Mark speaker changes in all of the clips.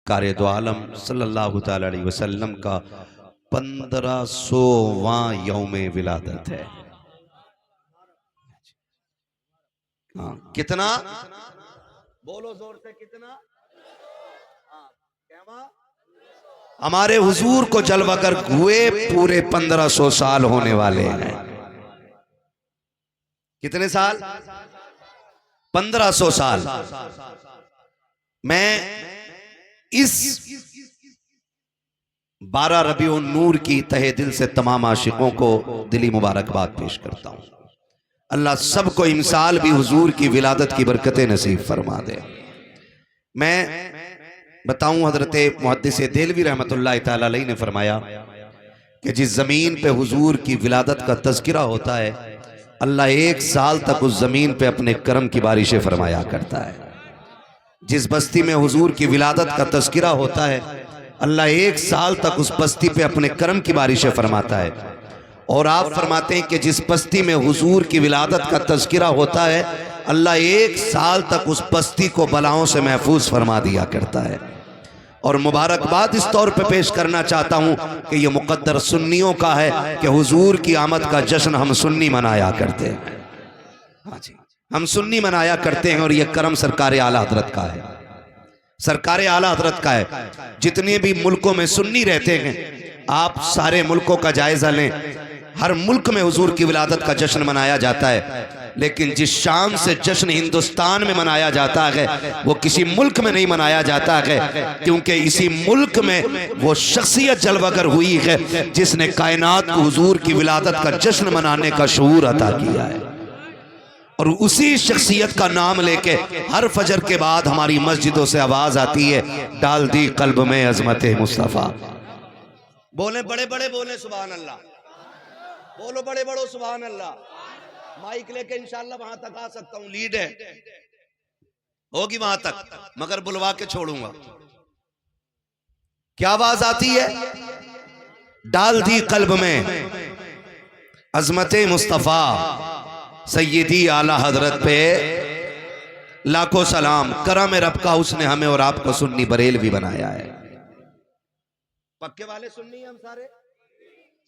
Speaker 1: सरकारे दो आलम सल्लल्लाहु ताला अलैहि वसल्लम का 1500वां यौमे विलादत है। हाँ, कितना? बोलो जोर से, कितना? हाँ, क्या? हमारे हुजूर को जलवागर हुए पूरे 1500 साल होने वाले हैं। कितने साल? 1500 साल। मैं इस 12 रबीउन नूर की तहे दिल से तमाम आशिकों को दिली मुबारकबाद पेश करता हूं। अल्लाह सबको इमसाल भी हुजूर की विलादत की बरकतें नसीब फरमा दे। मैं बताऊं, हजरत मुहद्दिस देलवी रहमतुल्लाह तआला अलैह ने फरमाया कि जिस जमीन पे हुजूर की विलादत का तज़किरा होता है, अल्लाह 1 साल तक उस जमीन पे अपने करम की बारिशें फरमाया करता है। जिस बस्ती में हुजूर की विलादत का तज़किरा होता है, अल्लाह 1 साल तक उस बस्ती पे अपने करम की बारिशें फरमाता है। और आप फरमाते हैं कि जिस बस्ती में हुजूर की विलादत का तज़किरा होता है, अल्लाह 1 साल तक उस बस्ती को बलाओं से महफूज फरमा दिया करता है। और मुबारकबाद इस तौर पे पेश करना चाहता हूं कि यह मुकद्दर सुन्नियों का है कि हुजूर की आमद का जश्न हम सुन्नी मनाया करते हैं। हाँ जी, हम सुन्नी मनाया करते हैं और यह करम सरकार आला हजरत का है, सरकार आला हजरत का है। जितने भी मुल्कों में सुन्नी रहते हैं, आप सारे मुल्कों का जायजा लें, हर मुल्क में हुजूर की विलादत का जश्न मनाया जाता है, लेकिन जिस शान से जश्न हिंदुस्तान में मनाया जाता है वो किसी मुल्क में नहीं मनाया जाता है, क्योंकि इसी मुल्क में वो शख्सियत जलवागर हुई है जिसने कायनात को हुजूर की विलादत का जश्न मनाने का शऊर अता किया है। और उसी शख्सियत का नाम लेके हर फजर के बाद हमारी मस्जिदों से आवाज आती है, डाल दी कल्ब में अजमत मुस्तफा। बोले बड़े बड़े, बोले सुभान अल्लाह, बोलो बड़े बड़ो सुभान अल्लाह। माइक लेके इंशाल्लाह वहां तक आ सकता हूं, लीड है होगी वहां तक, मगर बुलवा के छोड़ूंगा। क्या आवाज आती है? डाल दी कल्ब में अजमत मुस्तफा, सैयदी आला हजरत पे लाखों सलाम। करम रब का उसने हमें और आपको सुन्नी बरेल भी बनाया है। पक्के वाले सुन्नी हम सारे,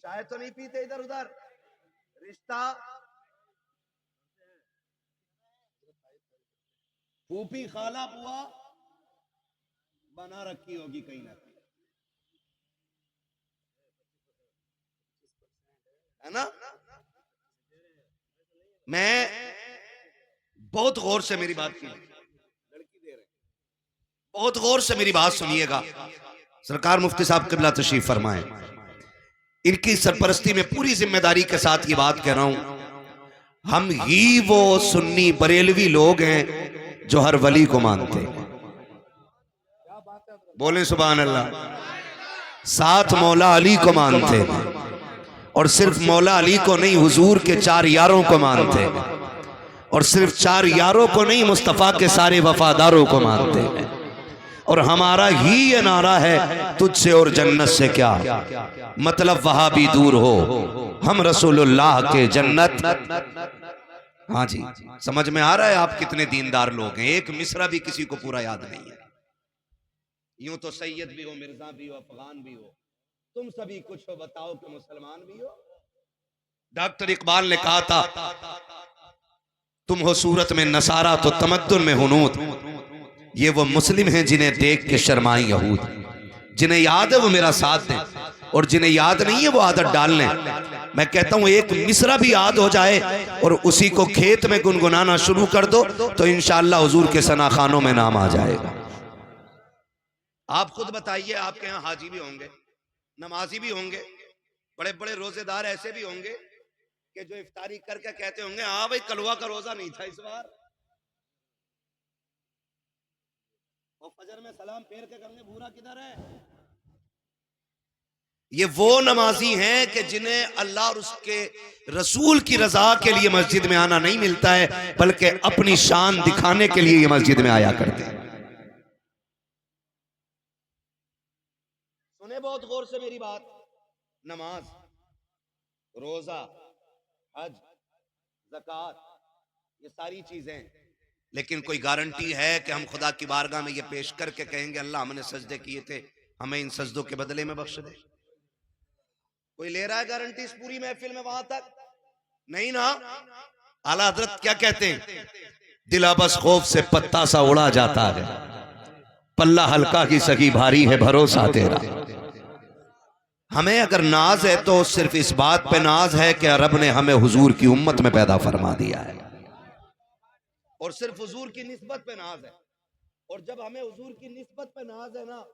Speaker 1: चाय तो नहीं पीते इधर उधर, रिश्ता फूफी खाला बुआ बना रखी होगी कहीं ना कहीं, है ना? मैं बहुत गौर से मेरी बात की, बहुत गौर से मेरी बात सुनिएगा। सरकार मुफ्ती साहब किबला तशरीफ फरमाए, इनकी सरपरस्ती में पूरी जिम्मेदारी के साथ ये बात कह रहा हूं, हम ही वो सुन्नी बरेलवी लोग हैं जो हर वली को मानते हैं। बोले सुभान अल्लाह। साथ मौला अली को मानते हैं, और सिर्फ मौला अली को नहीं, हुजूर के 4 यारों को मानते हैं, और सिर्फ 4 यारों को नहीं, मुस्तफ़ा के सारे वफादारों को मानते हैं। और हमारा ही ये नारा है, तुझसे और जन्नत से क्या मतलब, वहां भी दूर हो, हम रसूलुल्लाह के जन्नत। हाँ जी, समझ में आ रहा है आप कितने दीनदार लोग हैं? एक मिसरा भी किसी को पूरा याद नहीं है। यूं तो सैयद भी हो, मिर्जा भी हो, अफगान भी हो, तुम सभी कुछ हो, बताओ कि मुसलमान भी हो। डॉक्टर इकबाल ने कहा था, तुम हो सूरत में नसारा तो तमद्दुन में हुनूद। ये वो मुस्लिम हैं जिन्हें देख के शर्माई यहूद। जिन्हें याद है वो मेरा साथ दें, और जिन्हें याद नहीं है वो आदत डाल लें। मैं कहता हूं एक मिसरा भी याद हो जाए और उसी को खेत में गुनगुनाना शुरू कर दो तो इंशाअल्लाह हुजूर के सनाखानों में नाम आ जाएगा। आप खुद बताइए, आपके यहाँ हाजी भी होंगे, नमाजी भी होंगे, बड़े बड़े रोजेदार ऐसे भी होंगे कि जो इफ्तारी करके कहते होंगे, हाँ भाई कलवा का रोजा नहीं था इस बार, और फजर में सलाम फेर के करने भूरा किधर है। ये वो नमाजी हैं कि जिन्हें अल्लाह और उसके रसूल की रजा के लिए मस्जिद में आना नहीं मिलता है, बल्कि अपनी शान दिखाने के लिए ये मस्जिद में आया करते हैं। सुने बहुत गौर से मेरी बात, नमाज, रोजा, हज, ज़कात, ये सारी चीजें लेकिन कोई गारंटी है कि हम खुदा की बारगाह में ये पेश करके कहेंगे अल्लाह हमने सजदे किए थे, हमें इन सजदों के बदले में बख्श दे? कोई ले रहा है गारंटी इस पूरी महफिल में? वहां तक नहीं ना। आला हजरत क्या कहते हैं? दिला बस खौफ से पत्ता सा उड़ा जाता है, पल्ला हल्का की सगी भारी है भरोसा तेरा। हमें अगर नाज है तो सिर्फ इस बात पे नाज है कि रब ने हमें हुजूर की उम्मत में पैदा फरमा दिया है, और सिर्फ हुजूर की निस्बत पे नाज है। और जब हमें हुजूर की निस्बत पे नाज है ना,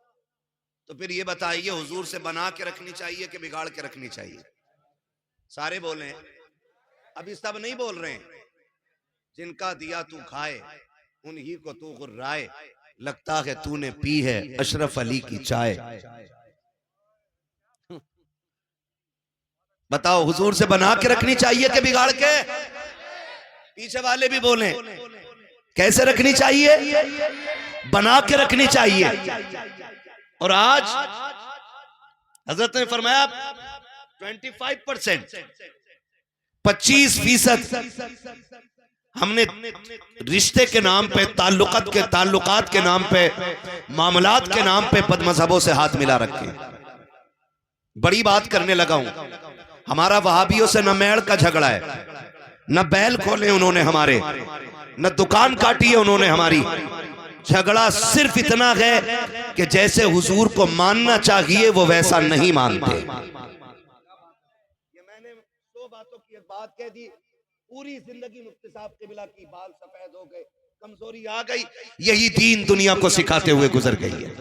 Speaker 1: तो फिर ये बताइए हुजूर से बना के रखनी चाहिए कि बिगाड़ के रखनी चाहिए? सारे बोले, अभी सब नहीं बोल रहे हैं। जिनका दिया तू खाए, उन्हीं को तू गुर्राए, लगता है तूने पी है अशरफ अली की चाय। बताओ हुजूर से बना के रखनी चाहिए कि बिगाड़ के? पीछे वाले भी बोले, कैसे रखनी चाहिए? बना के रखनी चाहिए। और आज हजरत ने फरमाया 25%, 25% हमने रिश्ते के नाम पे, ताल्लुकात के नाम पे, मामलात के नाम पे बदमज़हबों से हाथ मिला रखे। बड़ी बात करने लगा हूं। हमारा वहाबियों से न मेड़ का झगड़ा है, न बैल खोले उन्होंने हमारे, न दुकान काटी है उन्होंने हमारी। झगड़ा सिर्फ इतना है कि जैसे हुजूर को मानना चाहिए वो वैसा नहीं मानते। ये मैंने 100 बातों की एक बात कह दी, पूरी जिंदगी मुफ्ती साहब क़िबला की बाल सफेद हो गए, कमजोरी आ गई, यही दीन दुनिया को सिखाते हुए गुजर गई है।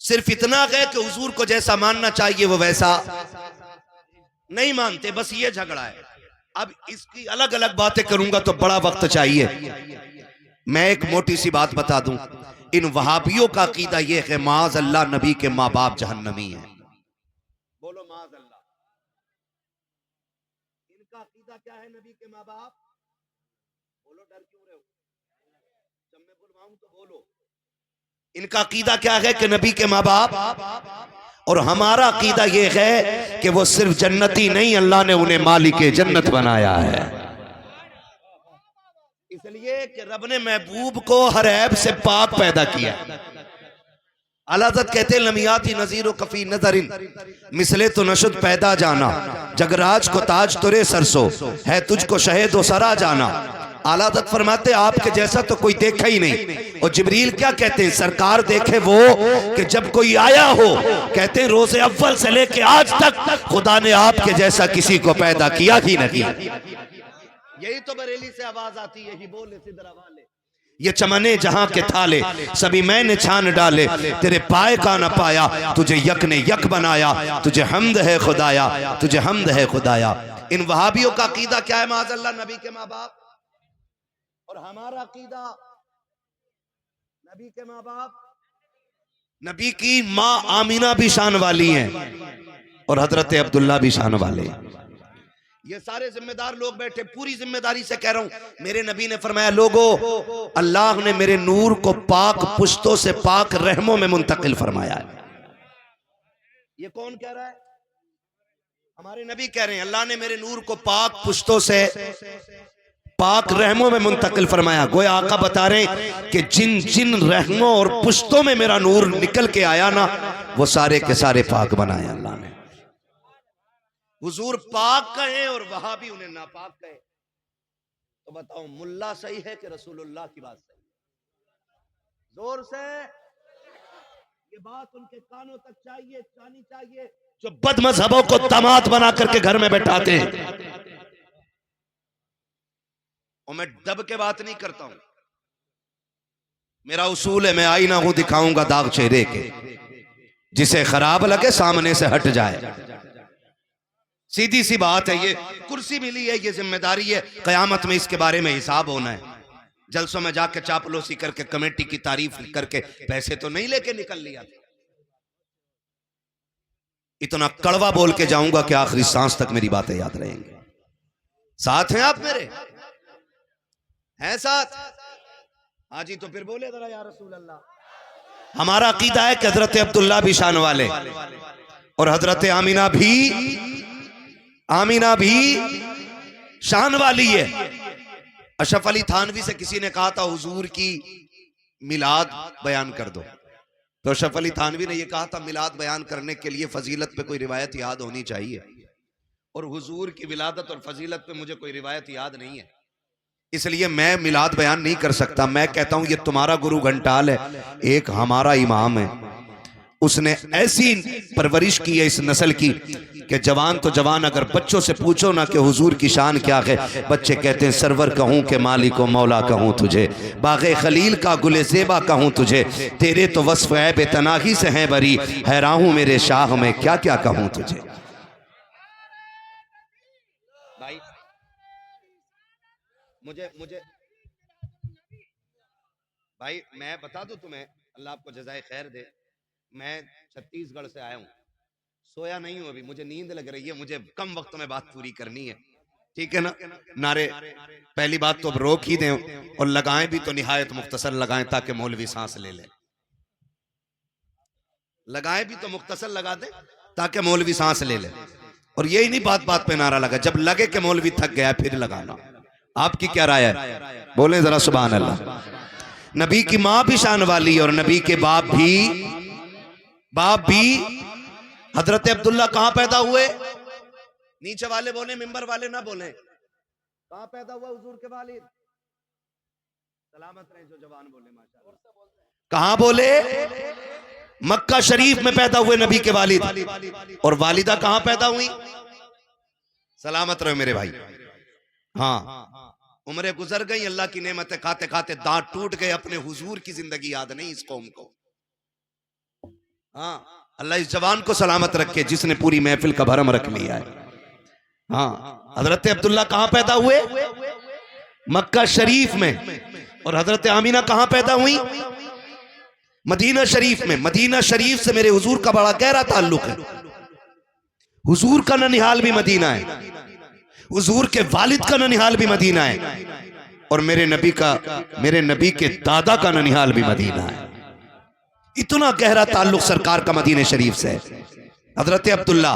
Speaker 1: सिर्फ इतना है कि हुजूर को जैसा मानना चाहिए वो वैसा नहीं मानते, बस ये झगड़ा है। अब इसकी अलग अलग बातें करूंगा तो बड़ा वक्त चाहिए। मैं एक मोटी सी बात बता दूं, इन वहाबियों का अकीदा यह है माज अल्लाह नबी के माँ बाप जहन्नमी है। बोलो माज अल्लाह। इनका अकीदा क्या है? नबी के माँ बाप। बोलो, डर क्यों रहे हो? जब मैं बुलवाऊं तो बोलो। इनका अकीदा क्या है कि नबी के माँ बाप, और हमारा अकीदा यह है कि वो सिर्फ जन्नती नहीं, अल्लाह ने उन्हें मालिके जन्नत बनाया है। इसलिए कि रब ने महबूब को हर ऐब से पाक पैदा किया। अलादत कहते लमियाती नजीर कफी नजरिन मिसले तो नशुद पैदा जाना, जगराज को ताज तुरे सरसो है तुझको शहेद व सरा जाना। आलादत फरमाते आपके जैसा तो कोई देखा ही नहीं। और जिब्रील क्या कहते हैं? सरकार देखे वो कि जब कोई आया हो, कहते हैं रोजे अव्वल से लेके आज तक खुदा ने आपके जैसा किसी को पैदा किया ही नहीं। यही तो बरेली से आवाज आती है, यही बोले सिदरा वाले, ये चमने जहां के थाले सभी मैंने छान डाले, तेरे पाए का न पाया, तुझे यक ने यक बनाया, तुझे हम्द है खुदाया, तुझे हम्द है खुदाया। इन वहाबियों का अकीदा क्या है? माज़अल्लाह नबी के माँ बाप। और हमारा अकीदा नबी के माँ बाप, नबी की माँ आमीना भी शान वाली हैं और हजरत अब्दुल्ला भी शान वाले। ये सारे जिम्मेदार लोग बैठे, पूरी जिम्मेदारी से कह रहा हूं। मेरे नबी ने फरमाया लोगों, अल्लाह ने मेरे नूर को पाक पुश्तों से पाक रहमों में मुंतकिल फरमाया है। ये कौन कह रहा है? हमारे नबी कह रहे हैं अल्लाह ने मेरे नूर को पाक पुश्तों से पाक रहमों में मुंतकिल फरमाया। गोया आका बता रहे कि जिन जिन रहमों और पुश्तों में मेरा नूर निकल के आया ना, वो सारे के सारे पाक बनाए अल्लाह ने। हुजूर पाक कहे और वहाबी उन्हें नापाक कहे, तो बताओ मुल्ला सही है कि रसूलुल्लाह की बात सही? जोर से ये बात उनके कानों तक चाहिए, जानी चाहिए, जो बदमज़हबों को दामाद बना करके घर में बैठाते हैं। और मैं दब के बात नहीं करता हूं, मेरा उसूल है, मैं आईना हूं दिखाऊंगा दाग चेहरे के, जिसे खराब लगे सामने से हट जाए। सीधी सी बात है। ये कुर्सी मिली है, ये जिम्मेदारी है, कयामत में इसके बारे में हिसाब होना है। जलसों में जाके चापलूसी करके कमेटी की तारीफ करके पैसे तो नहीं लेके निकल लिया। इतना कड़वा बोल के जाऊंगा कि आखिरी सांस तक मेरी बातें याद रहेंगी। साथ हैं आप मेरे? हैं साथ? हाजी तो फिर बोले जरा या रसूल अल्लाह। हमारा अकीदा है कि हजरत अब्दुल्ला भी शान वाले और हजरत आमीना भी शान वाली है। अशरफ अली थानवी से किसी ने कहा था हुजूर की मिलाद बयान कर दो, तो अशरफ अली थानवी ने यह कहा था मिलाद बयान करने के लिए फजीलत पे कोई रिवायत याद होनी चाहिए, और हुजूर की विलादत और फजीलत पे मुझे कोई रिवायत याद नहीं है, इसलिए मैं मिलाद बयान नहीं कर सकता। मैं कहता हूं ये तुम्हारा गुरु घंटाल है, एक हमारा इमाम है, उसने ऐसी परवरिश की है इस नस्ल की कि जवान तो जवान, अगर बच्चों से पूछो ना कि हुजूर की शान क्या है, बच्चे कहते हैं सरवर कहूं कि मालिक मौला कहूं तुझे, बागे खलील का गुले ज़ेबा कहूं तुझे, तेरे तो वस्फ है बेतनाही से हैं बरी, हैरान हूं मेरे शाह में क्या क्या कहूं तुझे। भाई मुझे भाई मैं बता दूं तुम्हें, अल्लाह आपको जज़ाए खैर दे, मैं छत्तीसगढ़ से आया हूं, सोया नहीं हूं अभी, मुझे नींद लग रही है, मुझे कम वक्त में बात पूरी करनी है, ठीक है ना। नारे पहली बात तो अब रोक ही दें, और लगाएं भी तो निहायत मुख्तसर लगाएं ताकि मौलवी सांस ले ले, लगाएं भी तो मुख्तसर लगा दें ताकि मौलवी सांस ले ले, और यही नहीं बात बात पे नारा लगा, जब लगे कि मौलवी थक गया फिर लगाना। आपकी क्या राय है, बोले जरा सुभान अल्लाह। नबी की माँ भी शान वाली और नबी के बाप भी हजरत अब्दुल्ला कहां पैदा हुए, नीचे वाले बोले मिंबर वाले ना बोले, कहां पैदा हुआ हुजूर के वालिद, सलामत रहे जो जवान बोले माशाअल्लाह, कहां बोले, मक्का शरीफ में पैदा हुए नबी के वालिद, और वालिदा कहां पैदा हुई, सलामत रहे मेरे भाई। हाँ उम्रें गुजर गई, अल्लाह की नेमतें खाते खाते दांत टूट गए, अपने हुजूर की जिंदगी याद नहीं इस कौम को। हाँ अल्लाह इस जवान को सलामत रखे जिसने पूरी महफिल का भरम रख लिया है। हाँ हजरत अब्दुल्ला कहां पैदा हुए, मक्का शरीफ में, और हजरत आमीना कहां पैदा हुई, मदीना शरीफ में। मदीना शरीफ से मेरे हुजूर का बड़ा गहरा ताल्लुक है, हुजूर का ननिहाल भी मदीना है, हुजूर के वालिद का ननिहाल भी मदीना है, और मेरे नबी के दादा का ननिहाल भी मदीना है। इतना गहरा ताल्लुक सरकार का मदीने शरीफ से है। हजरत अब्दुल्ला,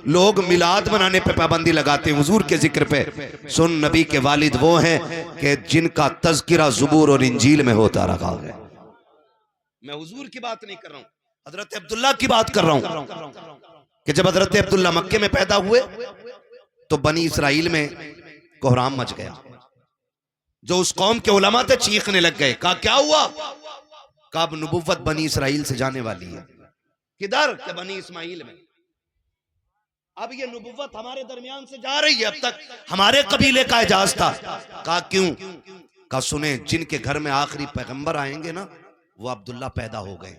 Speaker 1: लोग मिलाद मनाने पे पाबंदी लगाते हैं हुजूर के जिक्र पे, सुन नबी के वालिद वो हैं कि जिनका तज़किरा ज़ुबूर और इंजील में होता रहा है। मैं हुजूर की बात नहीं कर रहा हूं, हजरत अब्दुल्ला की बात कर रहा हूं कि जब हजरत अब्दुल्ला मक्के में पैदा हुए तो बनी इसराइल में कोहराम मच गया, जो उस कौम के उलमा थे चीखने लग गए, कहा क्या हुआ, कहा अब नबुव्वत बनी इसराइल से जाने वाली है। किधर, के बनी इस्माइल में। अब ये नबुव्वत हमारे दरमियान से जा रही है, अब तक हमारे कबीले का एजाज था। कहा क्यों, कहा सुने जिनके घर में आखिरी पैगंबर आएंगे ना वो अब्दुल्ला पैदा हो गए।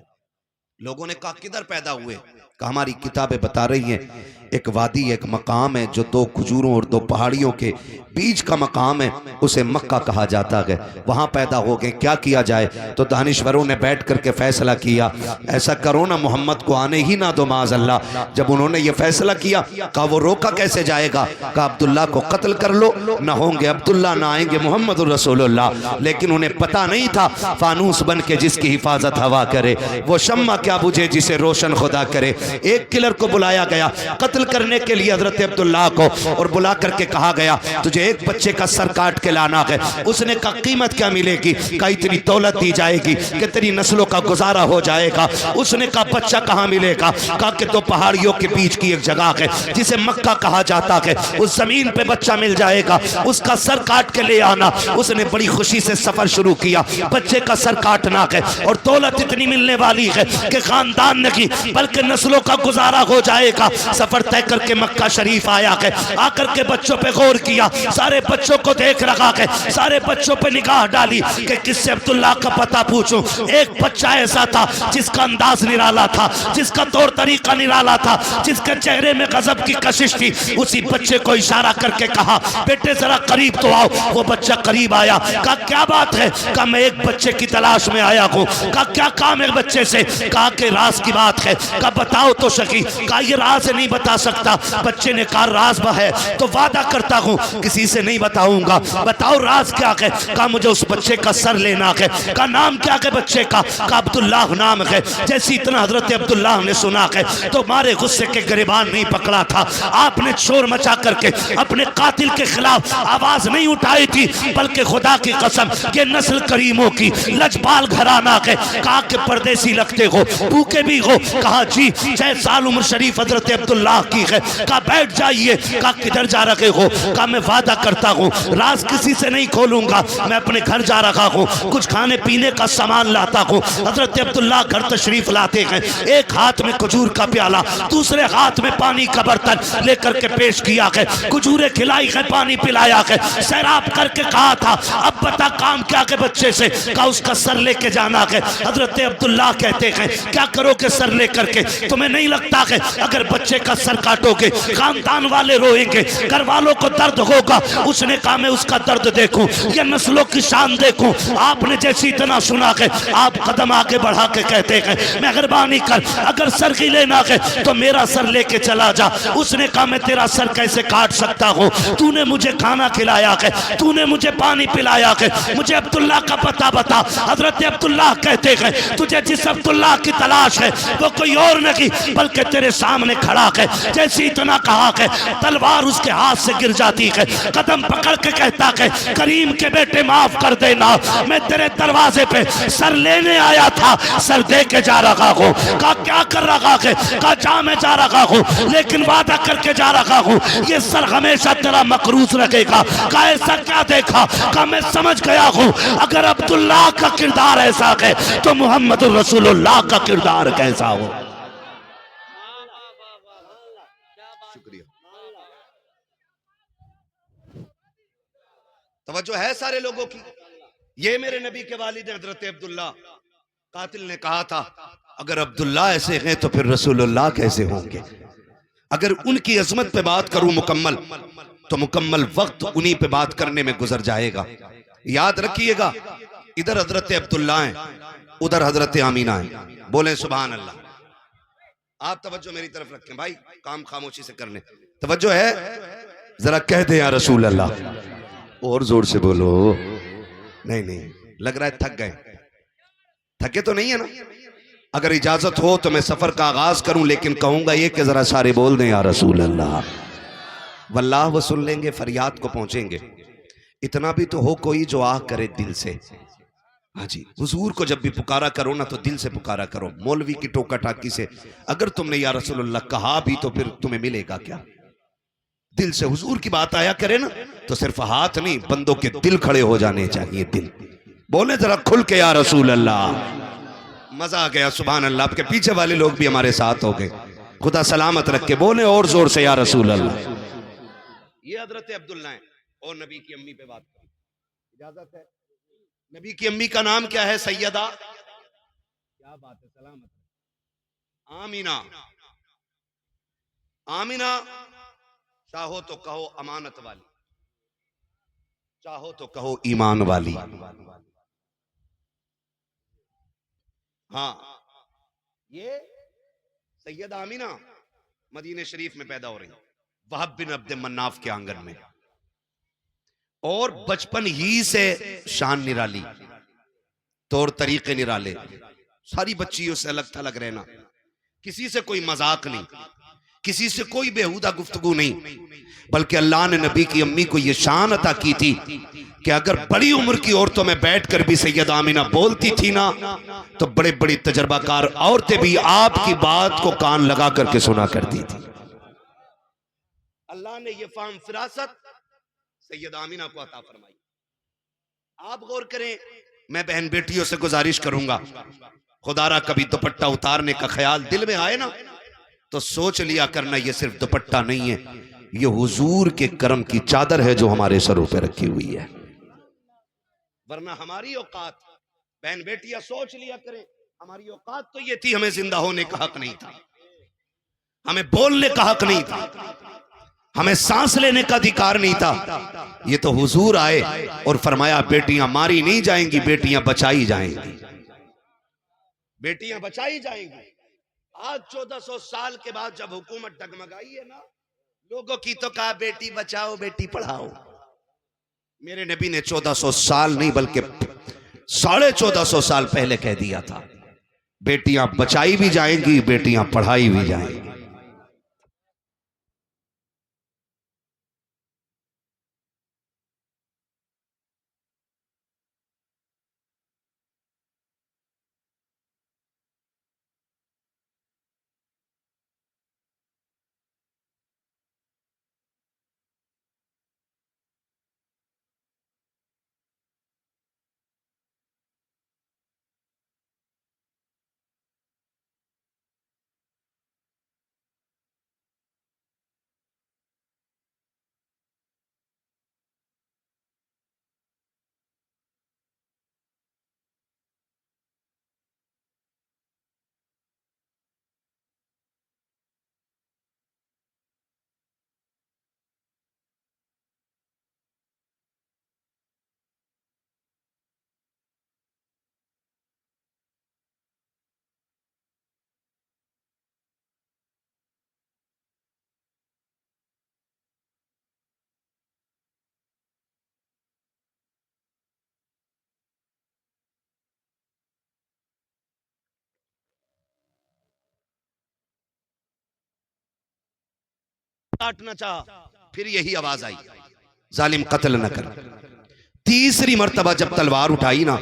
Speaker 1: लोगों ने कहा किधर पैदा हुए, कहा हमारी किताबें बता रही हैं एक वादी, एक मकाम है जो दो खजूरों और दो पहाड़ियों के बीच का मकाम है, उसे मक्का कहा जाता है, वहां पैदा हो गए। क्या किया जाए, तो दानिश्वरों ने बैठ करके फैसला किया, ऐसा करो ना मोहम्मद को आने ही ना दो माज़ अल्लाह। जब उन्होंने ये फैसला किया, कहा वो रोका कैसे जाएगा, कहा अब्दुल्ला को कत्ल कर लो, ना होंगे अब्दुल्ला ना आएंगे मोहम्मद रसूलुल्लाह। लेकिन उन्हें पता नहीं था फानूस बन के जिसकी हिफाजत हवा करे वो शम्मा क्या बुझे जिसे रोशन खुदा करे। एक किलर को बुलाया गया कत्ल करने के लिए हजरत अब्दुल्ला को, और बुला करके कहा गया तुझे एक बच्चे का सर काट के लाना है। उसने कहा कीमत क्या मिलेगी, कहा इतनी दौलत दी जाएगी कि तेरी नस्लों का गुजारा हो जाएगा। उसने कहा बच्चा कहाँ मिलेगा, कहा कि तो पहाड़ियों के बीच की एक जगह है जिसे मक्का कहा जाता है, उस जमीन पे बच्चा मिल जाएगा, उसका सर काट के ले आना। उसने बड़ी खुशी से सफर शुरू किया, बच्चे का सर काटना है और दौलत इतनी मिलने वाली है कि खानदान नहीं बल्कि नस्लों का गुजारा हो जाएगा। सफर तय करके मक्का शरीफ आया है, आकर के बच्चों पे गौर किया, सारे बच्चों को देख रखा है, सारे बच्चों पे निगाह डाली कि किससे अब्दुल्ला का पता पूछूं। एक बच्चा ऐसा था जिसका अंदाज निराला था, जिसका तौर तरीका निराला था, जिसके चेहरे में गजब की कशिश थी। उसी बच्चे को इशारा करके कहा बेटे जरा करीब तो आओ। वो बच्चा करीब आया, कहा क्या बात है, कहा मैं एक बच्चे की तलाश में आया हूँ। कहा क्या काम है बच्चे से, कहा वाकई राज की बात है। कहा बताओ तो सकी। कहा ये राज नहीं बता सकता। बच्चे ने कहा राज है तो वादा करता हूँ किसी से नहीं बताऊंगा। बताओ राज क्या है। कहा मुझे उस बच्चे का सर लेना है। कहा नाम क्या है बच्चे का। कहा अब्दुल्लाह नाम है। जैसे इतना हजरत अब्दुल्लाह ने सुना है तो मारे गुस्से के गिरबान नहीं पकड़ा था। आपने शोर मचा करके अपने कातिल के खिलाफ आवाज नहीं उठाई थी, बल्कि खुदा की कसम ये नस्ल करीमों की लजपाल घराना है। कहा के परदेसी लगते हो, भूखे भी हो। कहा जी 6 साल उम्र शरीफ हजरत अब्दुल्लाह की है। कहा बैठ जाइए। कहा किधर जा रहे हो। कहा मैं वादा करता हूँ राज किसी से नहीं खोलूंगा, मैं अपने घर जा रहा हूँ, कुछ खाने पीने का सामान लाता हूँ। हजरत अब्दुल्लाह घर तशरीफ लाते हैं, एक हाथ में खजूर का प्याला, दूसरे हाथ में पानी का बर्तन लेकर के पेश किया है। खजूरें खिलाई है, पानी पिलाया है, सैराब करके कहा था अब बता काम क्या के बच्चे से। कहा उसका सर लेके जाना है। हजरत अब्दुल्लाह कहते हैं क्या करोगे सर लेकर के। तुम्हें नहीं लगता है अगर बच्चे का सर काटोगे खानदान वाले रोएंगे, घर वालों को दर्द होगा। उसने कहा मैं उसका दर्द देखूं, ये नस्लों की शान देखूं। आपने जैसी इतना सुना है आप कदम आगे बढ़ा के कहते हैं मेहरबानी कर अगर सर की लेना है तो मेरा सर लेके चला जा। उसने कहा मैं तेरा सर कैसे काट सकता हूँ, तूने मुझे खाना खिलाया है, तूने मुझे पानी पिलाया है, मुझे अब्दुल्लाह का पता बता। हजरत अब्दुल्लाह कहते हैं तुझे जिस अब्दुल्लाह की तलाश है वो कोई और नहीं बल्कि तेरे सामने खड़ा है। जैसे इतना कहा है तलवार उसके हाथ से गिर जाती है, कदम पकड़ के कहता है करीम के बेटे माफ कर देना, मैं तेरे दरवाजे पे सर लेने आया था, सर दे के जा रहा हूँ। कहा क्या कर रहा है। कहा जा मैं जा रहा हूँ लेकिन वादा करके जा रहा हूँ ये सर हमेशा तेरा मकरूज रखेगा। कहा ऐसा क्या देखा। कहा मैं समझ गया हूँ अगर अब्दुल्लाह का किरदार ऐसा है तो मोहम्मद रसूलुल्लाह का किरदार कैसा हो। तवज्जो है सारे लोगों की। ये मेरे नबी के वालिद हजरत अब्दुल्लाह। कातिल ने कहा था अगर अब्दुल्लाह ऐसे हैं तो फिर रसूलुल्लाह कैसे होंगे। अगर उनकी अजमत पे बात करूं मुकम्मल तो मुकम्मल वक्त उन्हीं पे बात करने में गुजर जाएगा। याद रखिएगा इधर हजरत अब्दुल्लाह हैं, उधर हजरत आमीना है। बोले सुभान अल्लाह। आप तवज्जो मेरी तरफ रखें भाई, काम खामोशी से करने। तवज्जो है, जरा कह दे या रसूल अल्लाह। और जोर से बोलो। नहीं नहीं लग रहा है थक गए। थके तो नहीं है ना। अगर इजाजत हो तो मैं सफर का आगाज करूं, लेकिन कहूंगा ये कि जरा सारे बोल दें या रसूल अल्लाह। वल्लाह वो सुन लेंगे, फरियाद को पहुंचेंगे। इतना भी तो हो कोई जो आह करे दिल से। हाँ जी, हुजूर को जब भी पुकारा करो ना तो दिल से पुकारा करो, मौलवी की टोका टाकी से। अगर तुमने या रसूल अल्लाह कहा भी तो फिर तुम्हें मिलेगा क्या। दिल से हुजूर की बात आया करे ना तो सिर्फ हाथ नहीं बंदों के दिल खड़े हो जाने चाहिए। दिल बोले जरा खुल के या रसूल अल्लाह। मजा आ गया सुभान अल्लाह। आपके पीछे वाले लोग भी हमारे साथ हो गए, खुदा सलामत रख के बोले और जोर से या रसूल अल्लाह। ये हजरत अब्दुल्लाह है और नबी की अम्मी पे बात करें, इजाजत है। नबी की अम्मी का नाम क्या है। सैयदा, क्या बात है, सलामत, आमीना। आमीना चाहो तो कहो अमानत वाली, चाहो तो कहो ईमान वाली। हाँ, ये सैयद आमीना मदीने शरीफ में पैदा हो रही, वहाब बिन अब्द मन्नाफ के आंगन में, और बचपन ही से शान निराली, तौर तरीके निराले, सारी बच्चियों से अलग थलग रहना, किसी से कोई मजाक नहीं, किसी से कोई बेहुदा गुफ्तगू नहीं, बल्कि अल्लाह ने नबी की अम्मी को यह शान अता की थी कि अगर बड़ी उम्र की औरतों में बैठकर भी सैयद आमीना बोलती थी ना तो बड़े बड़ी तजर्बाकार औरतें भी आपकी बात को कान लगा करके सुना करती थी। अल्लाह ने यह फाहम फिरासत सैयद आमीना को अता फरमाई। आप गौर करें, मैं बहन बेटियों से गुजारिश करूंगा, खुदारा कभी दुपट्टा उतारने का ख्याल दिल में आए ना तो सोच लिया करना ये सिर्फ दुपट्टा नहीं है, ये हुजूर के करम की चादर है जो हमारे सरों पे रखी हुई है। वरना हमारी औकात, बहन बेटियां सोच लिया करें, हमारी औकात तो ये थी हमें जिंदा होने का हक नहीं था, हमें बोलने का हक नहीं था, हमें सांस लेने का अधिकार नहीं था। ये तो हुजूर आए और फरमाया बेटियां मारी नहीं जाएंगी, बेटियां बचाई जाएंगी। बेटियां बचाई जाएंगी। आज 1400 साल के बाद जब हुकूमत डगमगाई है ना, लोगों की तो कहा बेटी बचाओ बेटी पढ़ाओ। मेरे नबी ने 1400 साल नहीं बल्कि 1450 साल पहले कह दिया था, बेटियां बचाई भी जाएंगी, बेटियां पढ़ाई भी जाएंगी। काटना चाहा, फिर यही आवाज आई, जालिम कत्ल न कर। तीसरी मर्तबा जब तलवार उठाई ना,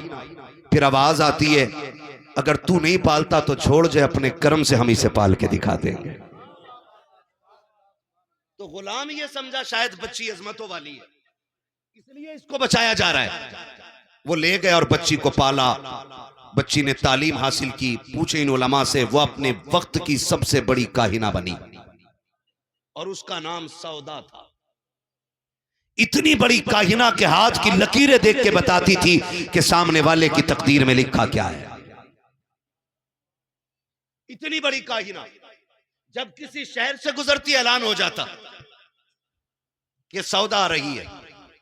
Speaker 1: फिर आवाज आती है, अगर तू नहीं पालता तो छोड़ जाए, अपने कर्म से हम इसे पाल के दिखा देंगे। तो गुलाम ये समझा शायद बच्ची अजमतों वाली है, इसलिए इसको बचाया जा रहा है। वो ले गए और बच्ची को पाला। बच्ची ने तालीम हासिल की, पूछे इन उलमा से, वो अपने वक्त की सबसे बड़ी काहिना बनी और उसका नाम सौदा था। इतनी बड़ी काहिना के हाथ की लकीरें देख के बताती थी कि सामने वाले की तकदीर में लिखा क्या है। इतनी बड़ी काहिना, जब किसी शहर से गुजरती ऐलान हो जाता कि सौदा आ रही है,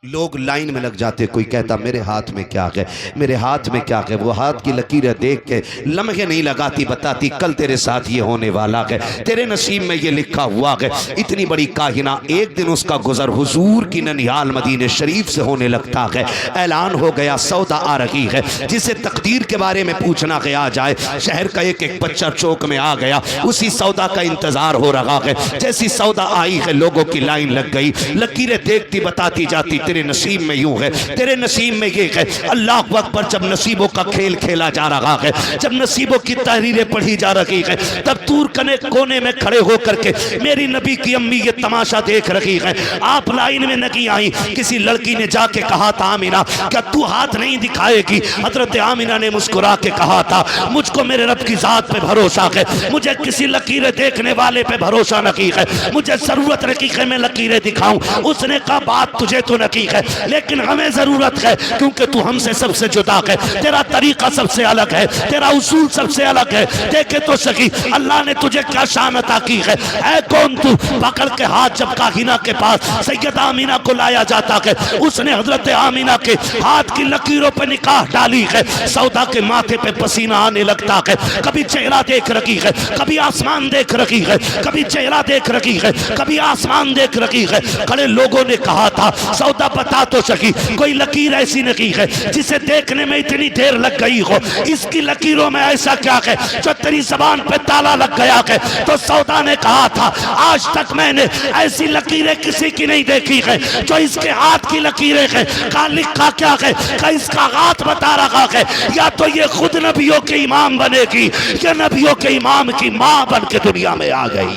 Speaker 1: लोग लाइन में लग जाते। कोई कहता मेरे हाथ में क्या है, मेरे हाथ में क्या है। वो हाथ की लकीरें देख के लम्हे नहीं लगाती, बताती कल तेरे साथ ये होने वाला है, तेरे नसीब में ये लिखा हुआ है। इतनी बड़ी काहिना। एक दिन उसका गुजर हुजूर की ननिहाल मदीने शरीफ से होने लगता है। ऐलान हो गया सौदा आ रही है। जिसे तकदीर के बारे में पूछना गया जाए, शहर का एक एक बच्चा चौक में आ गया, उसी सौदा का इंतजार हो रहा है। जैसी सौदा आई है, लोगों की लाइन लग गई। लकीरें देखती बताती जाती, तेरे नसीब में यूं है, तेरे नसीब में ये है। अल्लाह अकबर। जब नसीबों का खेल खेला जा रहा है, जब नसीबों की तहरीरें पढ़ी जा रही है, तब दूर कने कोने में खड़े होकर के मेरी नबी की अम्मी ये तमाशा देख रही है। आप लाइन में नहीं आई। किसी लड़की ने जाके कहा था, आमिना क्या तू हाथ नहीं दिखाएगी? हजरत आमिना ने मुस्कुरा के कहा था, मुझको मेरे रब की जात पे भरोसा है, मुझे किसी लकीरें देखने वाले पे भरोसा नहीं है, मुझे जरूरत नहीं है मैं लकीरें दिखाऊं। उसने कहा बात तुझे तो नहीं है, लेकिन हमें जरूरत है, क्योंकि तू हमसे सबसे जुदा है, तेरा तरीका सबसे अलग है, तेरा उसूल सबसे अलग है। देखे तो सही अल्लाह ने तुझे क्या शान अता की है। ऐ कौन तू? पकड़ के हाथ जब काहिना के पास सैयदा आमीना को लाया जाता है, उसने हजरत आमीना के हाथ की लकीरों पर निकाह डाली है। सौदा के माथे पे पसीना आने लगता है। कभी चेहरा देख रही है, कभी आसमान देख रही है, कभी चेहरा देख रही है, कभी आसमान देख रही है। खड़े लोगों ने कहा था, सौदा बता तो सकी, कोई लकीर ऐसी नहीं है जिसे देखने में इतनी देर लग गई हो। इसकी लकीरों में ऐसा क्या है जो तेरी जबान पे ताला लग गया है? तो सौदा ने कहा था, आज तक मैंने ऐसी लकीरें किसी की नहीं देखी है जो इसके हाथ की लकीरें हैं। कहा लिखा क्या है? कहा इसका हाथ बता रहा है, या तो ये खुद नबियों के इमाम बनेगी या नबियों के इमाम की मां बन के दुनिया में आ गई।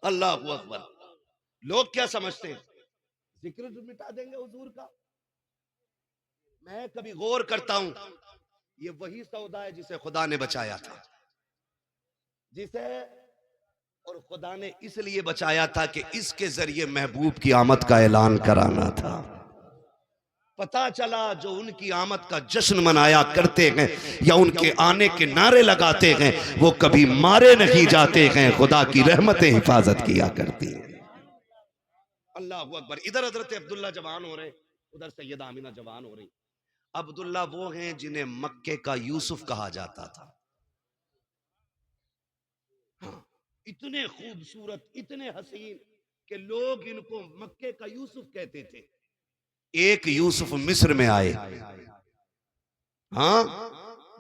Speaker 1: अल्लाह अकबर। लोग क्या समझते हैं, जिक्र मिटा देंगे हुजूर का? मैं कभी गौर करता हूं, ये वही सौदा है जिसे खुदा ने बचाया था, जिसे और खुदा ने इसलिए बचाया था कि इसके जरिए महबूब की आमद का ऐलान कराना था। पता चला जो उनकी आमद का जश्न मनाया करते हैं या उनके आने के नारे लगाते हैं, वो कभी मारे नहीं जाते हैं, खुदा की रहमतें हिफाजत किया करती हैं। अल्लाह अकबर। इधर हजरत अब्दुल्ला जवान हो रहे, उधर सैयदा आमिना जवान हो रही। अब्दुल्ला वो हैं जिन्हें मक्के का यूसुफ कहा जाता था। हाँ, इतने खूबसूरत, इतने हसीन कि लोग इनको मक्के का यूसुफ कहते थे। एक यूसुफ मिस्र में आए, हाँ,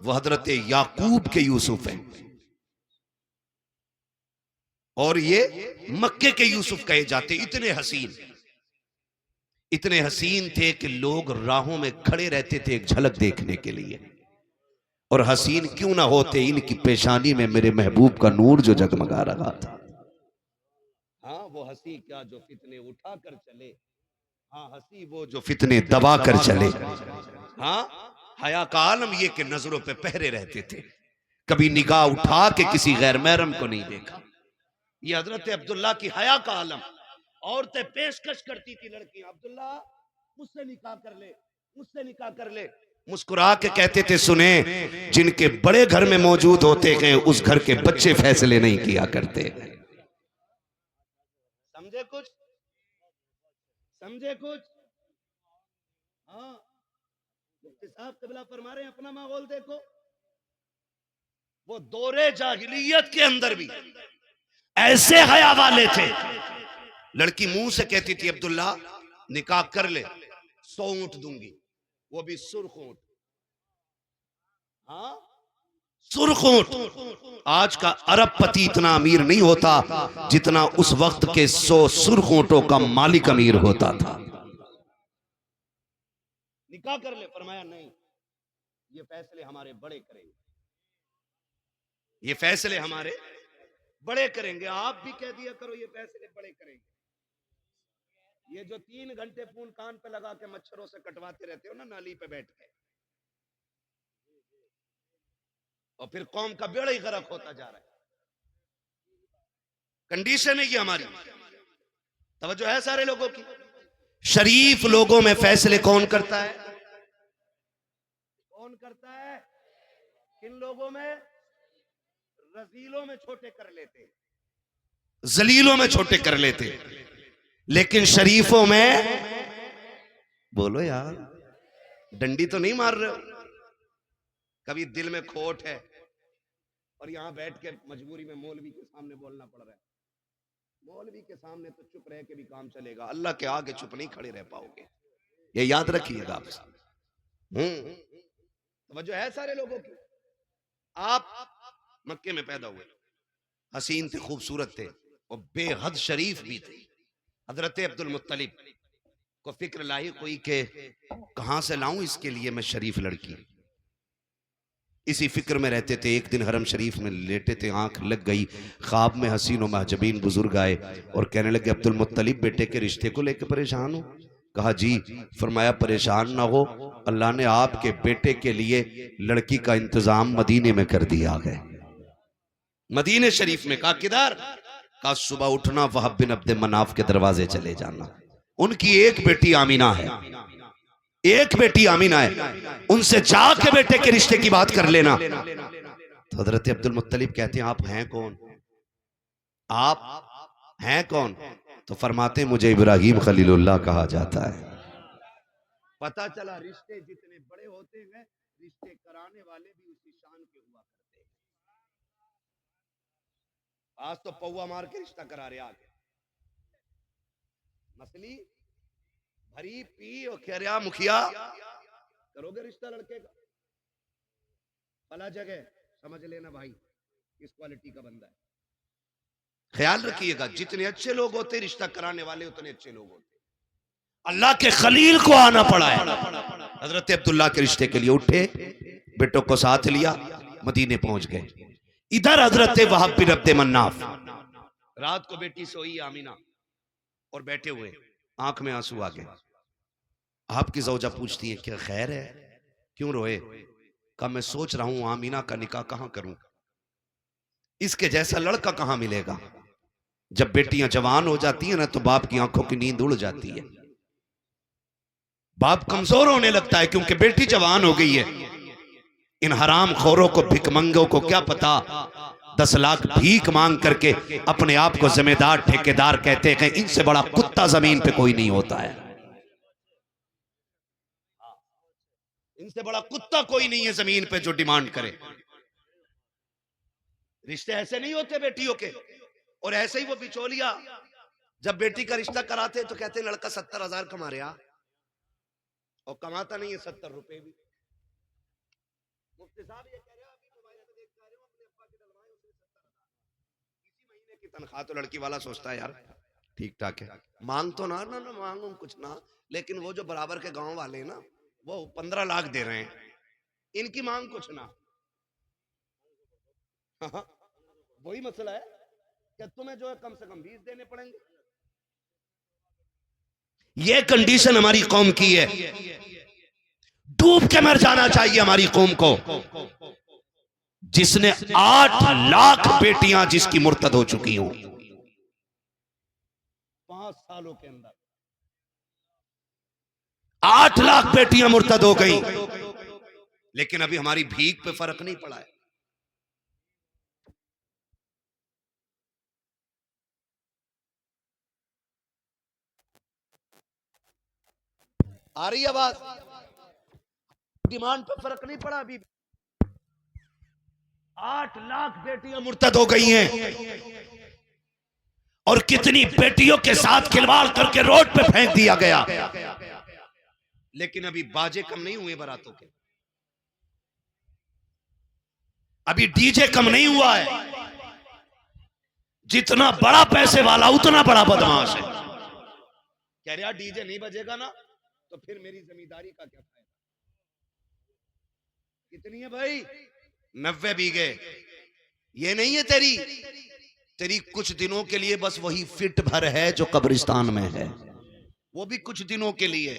Speaker 1: वो हजरत याकूब के यूसुफ हैं, और ये मक्के के यूसुफ कहे जाते। इतने हसीन थे कि लोग राहों में खड़े रहते थे एक झलक देखने के लिए। और हसीन क्यों ना होते, इनकी पेशानी में मेरे महबूब का नूर जो जगमगा रहा था। हाँ, वो हंसी क्या जो फितने उठा कर चले, हाँ हंसी वो जो फितने दबा कर चले। हाँ, हया का आलम ये कि नजरों पे पहरे रहते थे, कभी निगाह उठा के किसी गैर महरम को नहीं देखा। ये हजरत अब्दुल्ला की हया का आलम। औरतें पेशकश करती थी, लड़कियां, अब्दुल्ला मुझसे निकाह कर ले, मुझसे निकाह कर ले। मुस्कुरा के कहते थे, सुने, जिनके बड़े घर में मौजूद होते हैं उस घर के बच्चे फैसले नहीं किया करते। समझे कुछ? समझे कुछ? हाँ, मुफ्ती साहब क़िबला फरमा रहे हैं, अपना माहौल देखो। वो दौरे जाहिलियत के अंदर भी ऐसे हया वाले थे। लड़की मुंह से कहती थी, अब्दुल्ला निकाह कर ले, 100 ऊंट दूंगी, वो भी सुर्ख ऊंट। हाँ, सुर्ख ऊंट। आज का अरबपति इतना अमीर नहीं होता जितना उस वक्त के 100 सुर्ख ऊंटों का मालिक अमीर होता था। निकाह कर ले, फरमाया नहीं, ये फैसले हमारे बड़े करेंगे, ये फैसले हमारे बड़े करेंगे। आप भी कह दिया करो, ये फैसले बड़े करेंगे। ये जो 3 घंटे फोन कान पे लगा के मच्छरों से कटवाते रहते हो ना, नाली पे बैठ के, और फिर कौम का बेड़ा ही गर्क होता जा रहा है। कंडीशन है ये हमारी। तवज्जो है सारे लोगों की। शरीफ लोगों में फैसले कौन करता है? कौन करता है? किन लोगों में? रजीलों में छोटे कर लेते, जलीलों में छोटे कर लेते, लेकिन शरीफों में, बोलो यार, डंडी तो नहीं मार रहे हो? कभी दिल में खोट है और यहां बैठ के मजबूरी में मौलवी के सामने बोलना पड़ रहा है। मौलवी के सामने तो चुप रह के भी काम चलेगा, अल्लाह के आगे चुप नहीं खड़े रह पाओगे, ये याद रखिएगा आप। तो है सारे लोगों की। आप मक्के में पैदा हुए, हसीन थे, खूबसूरत थे, और बेहद शरीफ भी थे। हजरत अब्दुल मुत्तलिब को फिक्र लाई कोई के कहां से लाऊं इसके लिए मैं शरीफ लड़की। इसी फिक्र में रहते थे। एक दिन हरम शरीफ में लेटे थे, आंख लग गई, ख्वाब में हसीन और महजबीन बुजुर्ग आए और कहने लगे, अब्दुल मुत्तलिब बेटे के रिश्ते को लेकर परेशान हो? कहा जी। फरमाया परेशान ना हो, अल्लाह ने आपके बेटे के लिए लड़की का इंतजाम मदीने में कर दिया है। मदीने शरीफ में। कहा किधर? कहा सुबह उठना, वहाब बिन अब्द मनाफ के दरवाजे चले जाना, उनकी एक बेटी आमीना है, एक बेटी आमीना है, उनसे जाके बेटे के रिश्ते की बात कर लेना। तो हजरत अब्दुल मुत्तलिब कहते हैं, आप हैं कौन? आप हैं कौन? तो फरमाते, मुझे इब्राहिम खलीलुल्लाह कहा जाता है। पता चला रिश्ते जितने बड़े होते हैं, रिश्ते कराने वाले भी उसी शान के हुआ करते हैं। आज तो पौवा मार के रिश्ता करा रहे आगे, मछली भरी पी और कह रहा मुखिया करोगे रिश्ता लड़के का, भला जगह समझ लेना भाई किस क्वालिटी का बंदा है। ख्याल रखिएगा, जितने अच्छे लोग होते रिश्ता कराने वाले उतने अच्छे लोग होते। अल्लाह के खलील को आना पड़ा है। हजरत अब्दुल्ला के रिश्ते के लिए उठे, बेटों को साथ लिया, मदीने पहुंच गए। इधर हजरत वहाब बिन अब्द मन्नाफ, रात को बेटी सोई आमीना और बैठे हुए, आंख में आंसू आ गए। आपकी जौजा पूछती है, क्या खैर है, क्यों रोए? कहा मैं सोच रहा हूं आमीना का निकाह कहां करूं, इसके जैसा लड़का कहां मिलेगा। जब बेटियां जवान हो जाती है ना तो बाप की आंखों की नींद उड़ जाती है, बाप कमजोर होने लगता है, क्योंकि बेटी जवान हो गई है। इन हराम खोरों को, भिकमंगों को क्या पता 10 लाख भीख मांग करके अपने आप को जिम्मेदार ठेकेदार कहते हैं, इनसे बड़ा कुत्ता जमीन पे कोई नहीं होता है। इनसे बड़ा कुत्ता कोई नहीं है जमीन पे जो डिमांड करे। रिश्ते ऐसे नहीं होते बेटियों के। और ऐसे ही वो बिचौलिया जब बेटी का रिश्ता कराते तो कहते लड़का 70,000 कमा रहा, और कमाता नहीं है 70 रुपए भी। मुफ्ती साहब ये कह रहे हो, अभी मोबाइल में देख पा रहे हो, अपने अब्बा के डलवाए उसने 70,000 इसी महीने की तनख्वाह। तो लड़की वाला सोचता है यार ठीक ठाक है, मांग तो ना ना ना मांगू कुछ ना, लेकिन वो जो बराबर के गांव वाले हैं ना वो 15 लाख दे रहे हैं, इनकी मांग कुछ ना। हाँ, वही मसला है कि तुम्हें जो है कम से कम 20 देने पड़ेंगे। ये कंडीशन हमारी कौम की है। डूब के मर जाना चाहिए हमारी कौम को, जिसने 8 लाख बेटियां जिसकी मुर्तद हो चुकी हों 5 सालों के अंदर। 8 लाख बेटियां मुर्तद हो गई, लेकिन अभी हमारी भीख पे फर्क नहीं पड़ा है। आ रही है बात? डिमांड पे फर्क नहीं पड़ा अभी। 8 लाख बेटियां मुर्तद हो गई हैं, और कितनी बेटियों के साथ खिलवाड़ करके रोड पे फेंक दिया गया। लेकिन अभी बाजे कम नहीं हुए बारातों के, अभी डीजे कम नहीं हुआ है। जितना बड़ा पैसे वाला उतना बड़ा बदमाश है। कह रहा डीजे नहीं बजेगा ना तो फिर मेरी जमींदारी का क्या फायदा। कितनी है भाई? 90 बीघे। ये नहीं है तेरी, तेरी कुछ दिनों के लिए बस वही फिट भर है जो कब्रिस्तान में है, वो भी कुछ दिनों के लिए।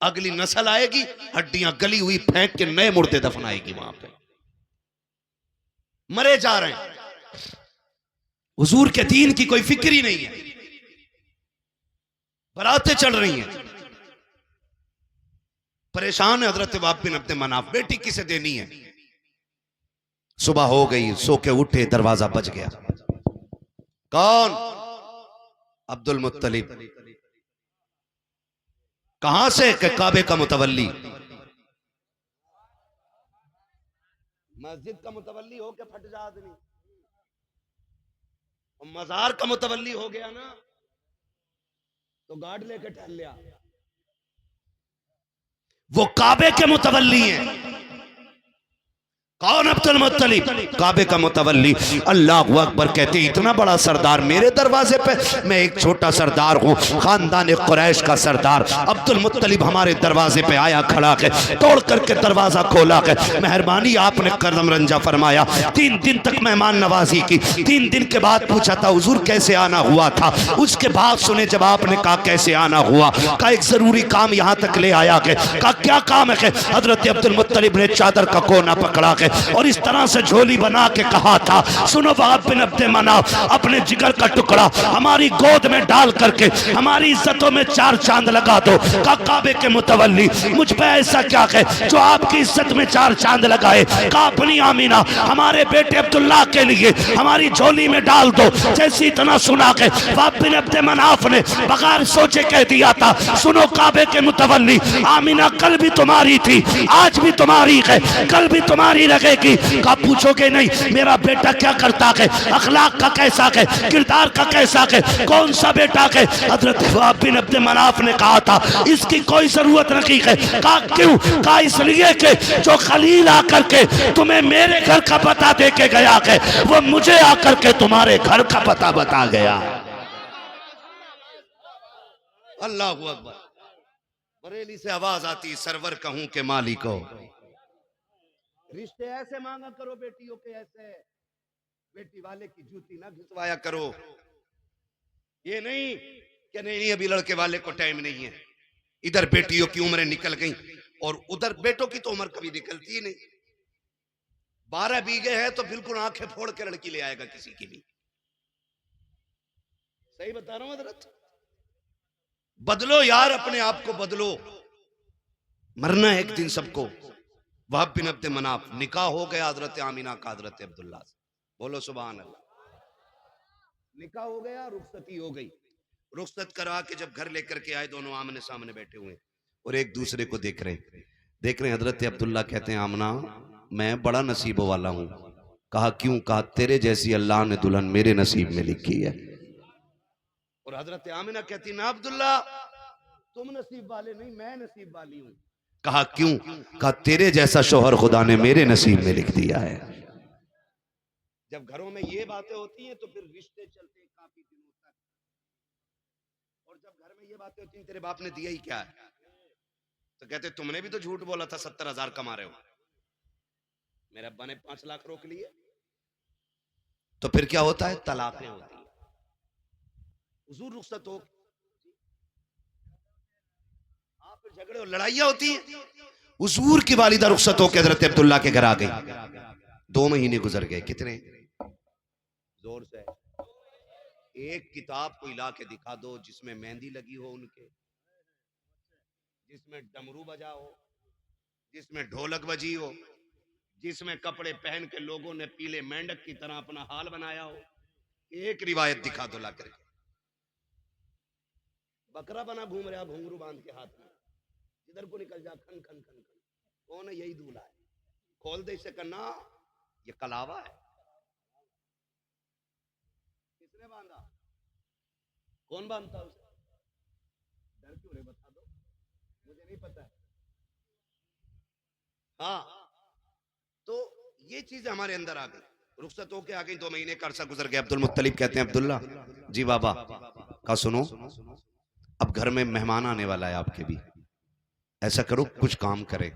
Speaker 1: अगली नस्ल आएगी हड्डियां गली हुई फेंक के नए मुर्दे दफनाएगी वहां पे। मरे जा रहे हैं, हुजूर के दीन की कोई फिक्र ही नहीं है। बरातें चल रही हैं, परेशान है हजरत वाब बिन अब्द मनाफ, बेटी किसे देनी है। सुबह हो गई, सो के उठे, दरवाजा बज गया। कौन? अब्दुल मुत्तलिब। कहां से? कि काबे का मुतवल्ली। मस्जिद का मुतवल्ली हो के फट जा आदमी, और मजार का मुतवल्ली हो गया ना तो गार्ड लेके टहल लिया। वो काबे के मुतवल्ली हैं। कौन? अब्दुल मुत्तलिब, काबे का मुतवल्ली। अल्लाहु अकबर कहते इतना बड़ा सरदार मेरे दरवाजे पे, मैं एक छोटा सरदार हूँ, खानदान कुरैश का सरदार। अब्दुल मुत्तलिब हमारे दरवाजे पे आया, खड़ा के तोड़ करके दरवाजा खोला के, मेहरबानी आपने कदम रंजा फरमाया। 3 दिन तक मेहमान नवाजी की। 3 दिन के बाद पूछा था हुजूर कैसे आना हुआ था। उसके बाद सुने जब आपने कहा कैसे आना हुआ, का एक जरूरी काम यहाँ तक ले आया के। का क्या काम है? हजरत अब्दुल मुत्तलिब ने चादर का कोना पकड़ा के और इस तरह से झोली बना के कहा था, सुनो वाब बिन अब्द मनाफ, अपने जिगर का टुकड़ा हमारी गोद में डाल करके हमारी इज्जतों में 4 चांद लगा दो। का काबे के मुतवल्ली, मुझ पे ऐसा क्या है जो आपकी इज्जत में 4 चांद लगाए। का अपनी आमीना हमारे बेटे अब्दुल्लाह के लिए हमारी झोली में डाल दो। जैसी इतना सुना के वाब बिन अब्द मनाफ ने बगैर सोचे कह दिया था, सुनो काबे के मुतवल्ली, आमीना कल भी तुम्हारी थी, आज भी तुम्हारी है, कल भी तुम्हारी लगेगी। का पूछोगे नहीं मेरा बेटा क्या करता है, अखलाक का कैसा है, किरदार का कैसा है, कौन सा बेटा है। हजरत वाब बिन अब्द मनाफ ने कहा था इसकी कोई जरूरत नहीं है। का क्यों? का इसलिए कि जो खलील आकर के तुम्हें मेरे घर का पता दे के गया है, वो मुझे आकर के तुम्हारे घर का पता बता गया। अल्लाह हू अकबर। बरेली से आवाज आती सरवर कहूं के मालिक हो। रिश्ते ऐसे मांगा करो बेटियों के, ऐसे बेटी वाले की जूती ना घिसवाया करो। ये नहीं कि नहीं अभी लड़के वाले को टाइम नहीं है। इधर बेटियों की उम्रें निकल गई और उधर बेटों की तो उम्र कभी निकलती ही नहीं। 12 बीघे है तो बिल्कुल आंखें फोड़ के लड़की ले आएगा किसी की भी। सही बता रहा हूं हजरत। बदलो यार, अपने आप को बदलो, मरना है एक दिन सबको। वाब बिन अब्द मनाफ, निकाह हो गया हजरत आमीना का हजरत अब्दुल्ला से। बोलो सुभान अल्लाह। निकाह हो गया, रुखसती हो गई। रुखसत करवा के जब घर लेकर के आए, दोनों आमने सामने बैठे हुए और एक दूसरे को देख रहे हैं। देख रहे हैं हजरत अब्दुल्ला कहते हैं आमना मैं बड़ा नसीब वाला हूं। कहा क्यों? कहा तेरे जैसी अल्लाह ने दुल्हन मेरे नसीब में लिखी है। और हजरत आमिना कहती ना अब्दुल्ला तुम नसीब वाले नहीं, मैं नसीब वाली हूं। कहा क्यों? कहा तेरे जैसा शोहर खुदा ने मेरे नसीब में लिख दिया है। जब घरों में ये बातें होती हैं तो फिर रिश्ते चलते हैं काफी दिनों तक। और जब घर में ये बातें होती हैं तेरे बाप ने दिया ही क्या है, तो कहते तुमने भी तो झूठ बोला था 70,000 कमा रहे हो, मेरे अब्बा ने 5 लाख रोक लिए। तो फिर क्या होता है? तलाकें होती हैं। हुजूर रुखसत हो, फिर झगड़े और लड़ाइयां होती हैं। हुजूर की वालिदा रुखसत होकर हजरत अब्दुल्ला के घर आ गई। 2 महीने गुजर गए। कितने जोर से एक किताब को ला के दिखा दो जिसमें मेहंदी लगी हो उनके, जिसमें डमरू बजा हो, जिसमें ढोलक बजी हो, जिसमें कपड़े पहन के लोगों ने पीले मेंढक की तरह अपना हाल बनाया हो। एक रिवायत दिखा दो ला करके। बकरा बना घूम रहा घुंघरू बांध के हाथ में, जिधर को निकल जा खन खन खन खन। कौन है? यही दूल्हा है। खोल दे इसे करना, ये कलावा है। किसने बांधा? कौन बांधता उसे? डर क्यों रे? बता दो, मुझे नहीं पता है। हाँ, तो ये चीज हमारे अंदर आ गई। रुखसत होके आ गई। 2 महीने का अरसा गुजर गया। अब्दुल मुत्तलिब कहते हैं अब्दुल्ला जी बाबा का सुनो, अब घर में मेहमान आने वाला है आपके भी, ऐसा करो कुछ काम करे।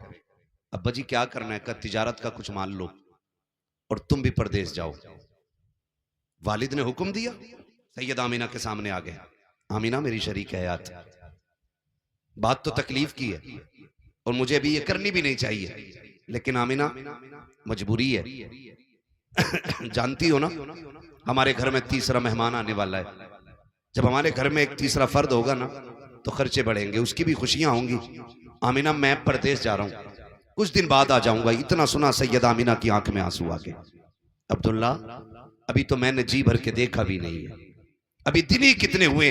Speaker 1: अब्बा जी क्या करना है? का तिजारत का कुछ मान लो और तुम भी परदेश जाओ। वालिद ने हुक्म दिया। सैयद आमीना के सामने आ गए। आमीना मेरी शरीक हयात, बात तो तकलीफ की है और मुझे अभी ये करनी भी नहीं चाहिए, लेकिन आमीना मजबूरी है। जानती हो ना हमारे घर में तीसरा मेहमान आने वाला है। जब हमारे घर में एक तीसरा फर्द होगा ना तो खर्चे बढ़ेंगे, उसकी भी खुशियां होंगी। आमीना मैं परदेश जा रहा हूं, कुछ दिन बाद आ जाऊंगा। इतना सुना सैयद आमीना की आंख में आंसू आ गए। अब्दुल्ला अभी तो मैंने जी भर के देखा भी नहीं है, अभी दिन ही कितने हुए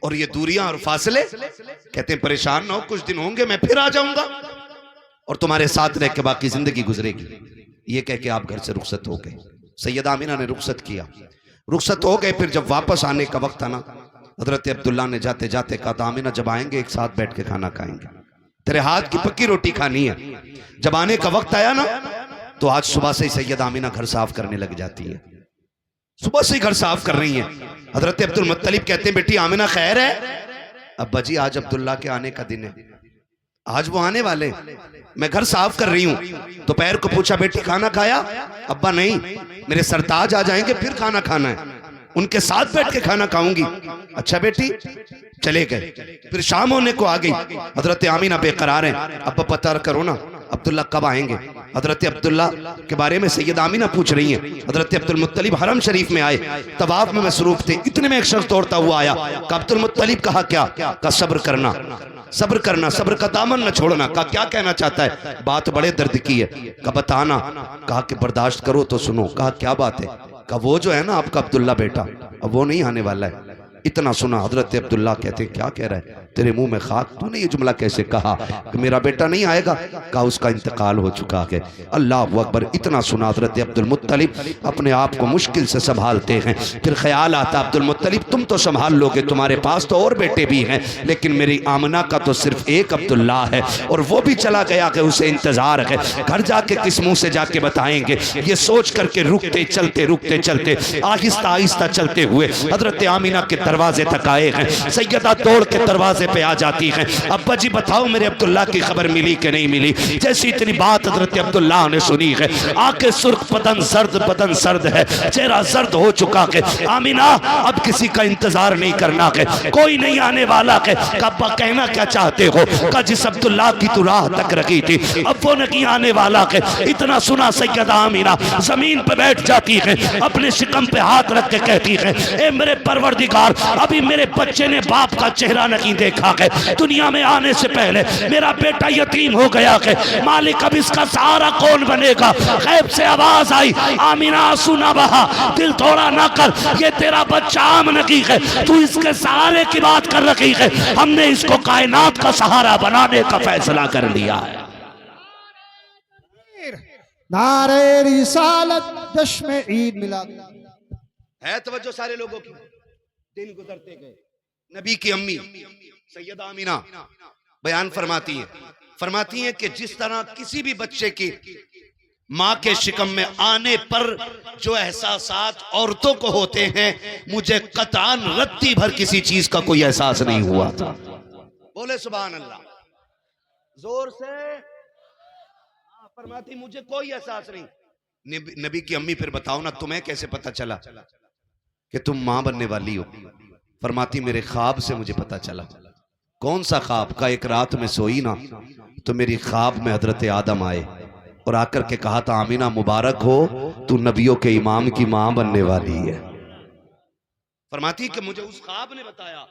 Speaker 1: और ये दूरियां और फासले। कहते हैं परेशान ना हो, कुछ दिन होंगे मैं फिर आ जाऊंगा और तुम्हारे साथ रह के बाकी जिंदगी गुजरेगी। ये कह के आप घर से रुखसत हो गए। सैयद आमीना ने रुखसत किया, रुखसत हो गए। फिर जब वापस आने का वक्त था ना, हजरत अब्दुल्ला ने जाते जाते कहा आमीना जब आएंगे एक साथ बैठ के खाना खाएंगे, तेरे हाथ की पक्की रोटी खानी है। जब आने का वक्त आया ना तो आज सुबह से ही सैयद आमीना घर साफ करने लग जाती है। सुबह से ही घर साफ कर रही है। हजरत अब्दुल मुत्तलिब कहते हैं बेटी आमीना खैर है? अब्बा जी आज अब्दुल्ला के आने का दिन है, आज वो आने वाले, मैं घर साफ कर रही हूँ। दोपहर को पूछा बेटी खाना खाया? अब्बा नहीं, मेरे सरताज आ जाएंगे फिर खाना खाना है, उनके साथ बैठ के खाना खाऊंगी। अच्छा बेटी, चले गए। फिर शाम होने को आ गई। हजरत आमीना बेकरार हैं, अब्बा पता करो ना अब्दुल्ला कब आएंगे। हजरत अब्दुल्ला के बारे में सैयद आमीना पूछ रही हैं। हजरत अब्दुल मुत्तलिब हरम शरीफ में आए, तवाफ में मसरूफ थे। इतने में एक शख्स दौड़ता हुआ आया। कहा अब्दुल मुत्तलिब कहा क्या? कहा सब्र करना, सब्र करना, सब्र का दामन न छोड़ना। कहा क्या कहना चाहता है? बात बड़े दर्द की है। कहा बताना। कहा कि बर्दाश्त करो तो सुनो। कहा क्या बात है? कहा वो जो है ना आपका अब्दुल्ला बेटा, अब वो नहीं आने वाला है। इतना सुना हजरत अब्दुल्ला कहते क्या कह रहा है? तेरे मुंह में खाक, तूने ये जुमला कैसे कहा कि मेरा बेटा नहीं आएगा? कहा उसका इंतकाल हो चुका है। अल्लाह अकबर। इतना सुना हजरत अब्दुल मुत्तलिब अपने आप को मुश्किल से संभालते हैं। फिर ख्याल आता अब्दुल मुत्तलिब तुम तो संभाल लोगे, तुम्हारे पास तो और बेटे भी हैं, लेकिन मेरी आमना का तो सिर्फ एक अब्दुल्ला है और वो भी चला गया कि उसे इंतजार है। घर जाके किस मुंह से जाके बताएंगे? ये सोच करके रुकते चलते आहिस्ता आहिस्ता चलते हुए हजरत आमीना के दरवाजे तक आए हैं। सैयदा दौड़ के दरवाजे पे आ जाती हैं। अब्बा जी बताओ मेरे अब्दुल्ला की खबर मिली कि नहीं मिली? जैसी इतनी बात हजरत अब्दुल्ला ने सुनी है, आके सुर्ख बदन सर्द है, चेहरा जर्द हो चुका है। आमीना अब किसी का इंतजार नहीं करना है, कोई नहीं आने वाला है। अब्बा कहना क्या चाहते हो? का जिस अब्दुल्ला की तू राह तक रखी थी अब वो नहीं आने वाला है। इतना सुना सैयदा आमीना जमीन पे बैठ जाती है, अपने शिकम पे हाथ रख के कहती है ए मेरे परवरदिगार, अभी मेरे बच्चे ने बाप का चेहरा नहीं देखा है, दुनिया में आने से पहले मेरा बेटा यतीम हो गया है, मालिक अब इसका सहारा कौन बनेगा? गैब से आवाज आई, आमीना आंसू ना बहा, दिल थोड़ा ना कर, ये तेरा बच्चा आम नहीं है, तू इसके सहारे की बात कर रही है, हमने इसको कायनात का सहारा बनाने का फैसला कर लिया है।
Speaker 2: नारे रिसालत जश्न ईद मिलाद।
Speaker 1: है तवज्जो सारे लोगों की। दिन गुजरते गए, नबी की अम्मी सैयदा आमीना बयान फरमाती हैं कि जिस तरह किसी भी बच्चे की माँ के शिकम में आने पर जो एहसासात औरतों को होते हैं, मुझे कतान रत्ती भर किसी चीज का कोई एहसास नहीं हुआ था। बोले सुभान अल्लाह जोर से। फरमाती मुझे कोई एहसास नहीं। नबी की अम्मी फिर बताओ ना, तुम्हें कैसे पता चला कि तुम मां बनने वाली हो? फरमाती मेरे ख्वाब से मुझे पता चला। कौन सा ख्वाब? का एक रात में सोई ना तो मेरी ख्वाब में हजरत आदम आए और आकर के कहा था, आमीना मुबारक हो, तू नबियों के इमाम की मां बनने वाली है। फरमाती कि मुझे उस ख्वाब ने बताया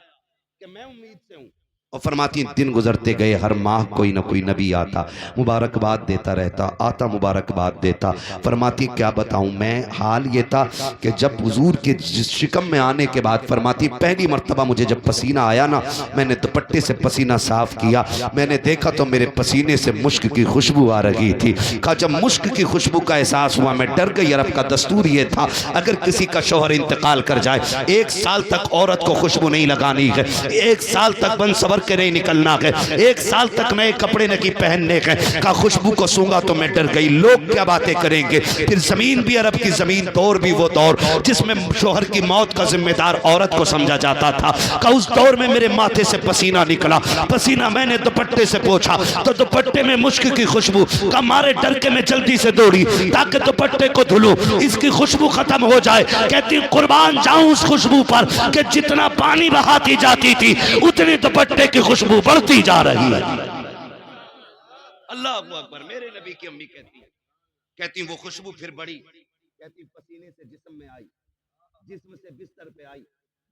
Speaker 1: कि मैं उम्मीद से हूं। और फरमाती दिन गुजरते गए, हर माह कोई ना कोई नबी आता, मुबारकबाद देता रहता, आता मुबारकबाद देता। फरमाती क्या बताऊं मैं, हाल ये था कि जब हुजूर के शिकम में आने के बाद, फरमाती पहली मर्तबा मुझे जब पसीना आया ना, मैंने दुपट्टे से पसीना साफ किया, मैंने देखा तो मेरे पसीने से मुश्क की खुशबू आ रही थी। कहा जब मुश्क की खुशबू का एहसास हुआ मैं डर गई। अरब का दस्तूर ये था, अगर किसी का शौहर इंतकाल कर जाए 1 साल तक औरत को खुशबू नहीं लगानी है, 1 साल तक बन सबर के नहीं निकलना है, 1 साल तक नए कपड़े नहीं पहनने हैं। का खुशबू को सूंघा तो मैं डर गई, लोग क्या बातें करेंगे। फिर जमीन भी अरब की जमीन, दौर भी वो दौर जिसमें शोहर की मौत का जिम्मेदार औरत को समझा जाता था। का उस दौर में मेरे माथे से पसीना निकला, पसीना मैंने दुपट्टे से पोंछा तो दुपट्टे में मुश्क की खुशबू। का मारे डर के मैं जल्दी से दौड़ी ताकि दुपट्टे को धुलूं, इसकी खुशबू खत्म हो जाए। कहती कुर्बान जाऊं उस खुशबू पर कि जितना पानी बहाती जाती थी उतनी दुपट्टे की खुशबू बढ़ती जा रही है। अल्लाह अकबर। मेरे नबी की अम्मी कहती वो खुशबू फिर बढ़ी, कहती पसीने से जिस्म में आई, जिस्म से बिस्तर पे आई,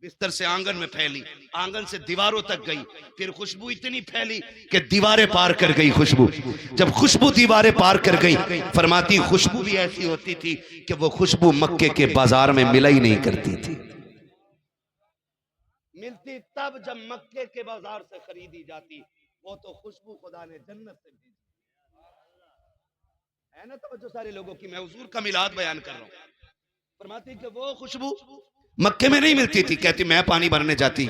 Speaker 1: बिस्तर से आंगन में फैली, आंगन से दीवारों तक गई, फिर खुशबू इतनी फैली कि दीवारें पार कर गई खुशबू। जब खुशबू दीवारें पार कर गई, फरमाती खुशबू भी ऐसी होती थी कि वो खुशबू मक्के के बाजार में मिला ही नहीं करती थी। मिलती तब जब मक्के के बाजार से खरीदी जाती, वो तो खुशबू खुदा ने जन्नत से भेजी है ना। तो जो सारे लोगों की मैं हुजूर का मिलाद बयान कर रहा हूं। फरमाती कि वो खुशबू मक्के में नहीं मिलती थी। कहती मैं पानी भरने जाती,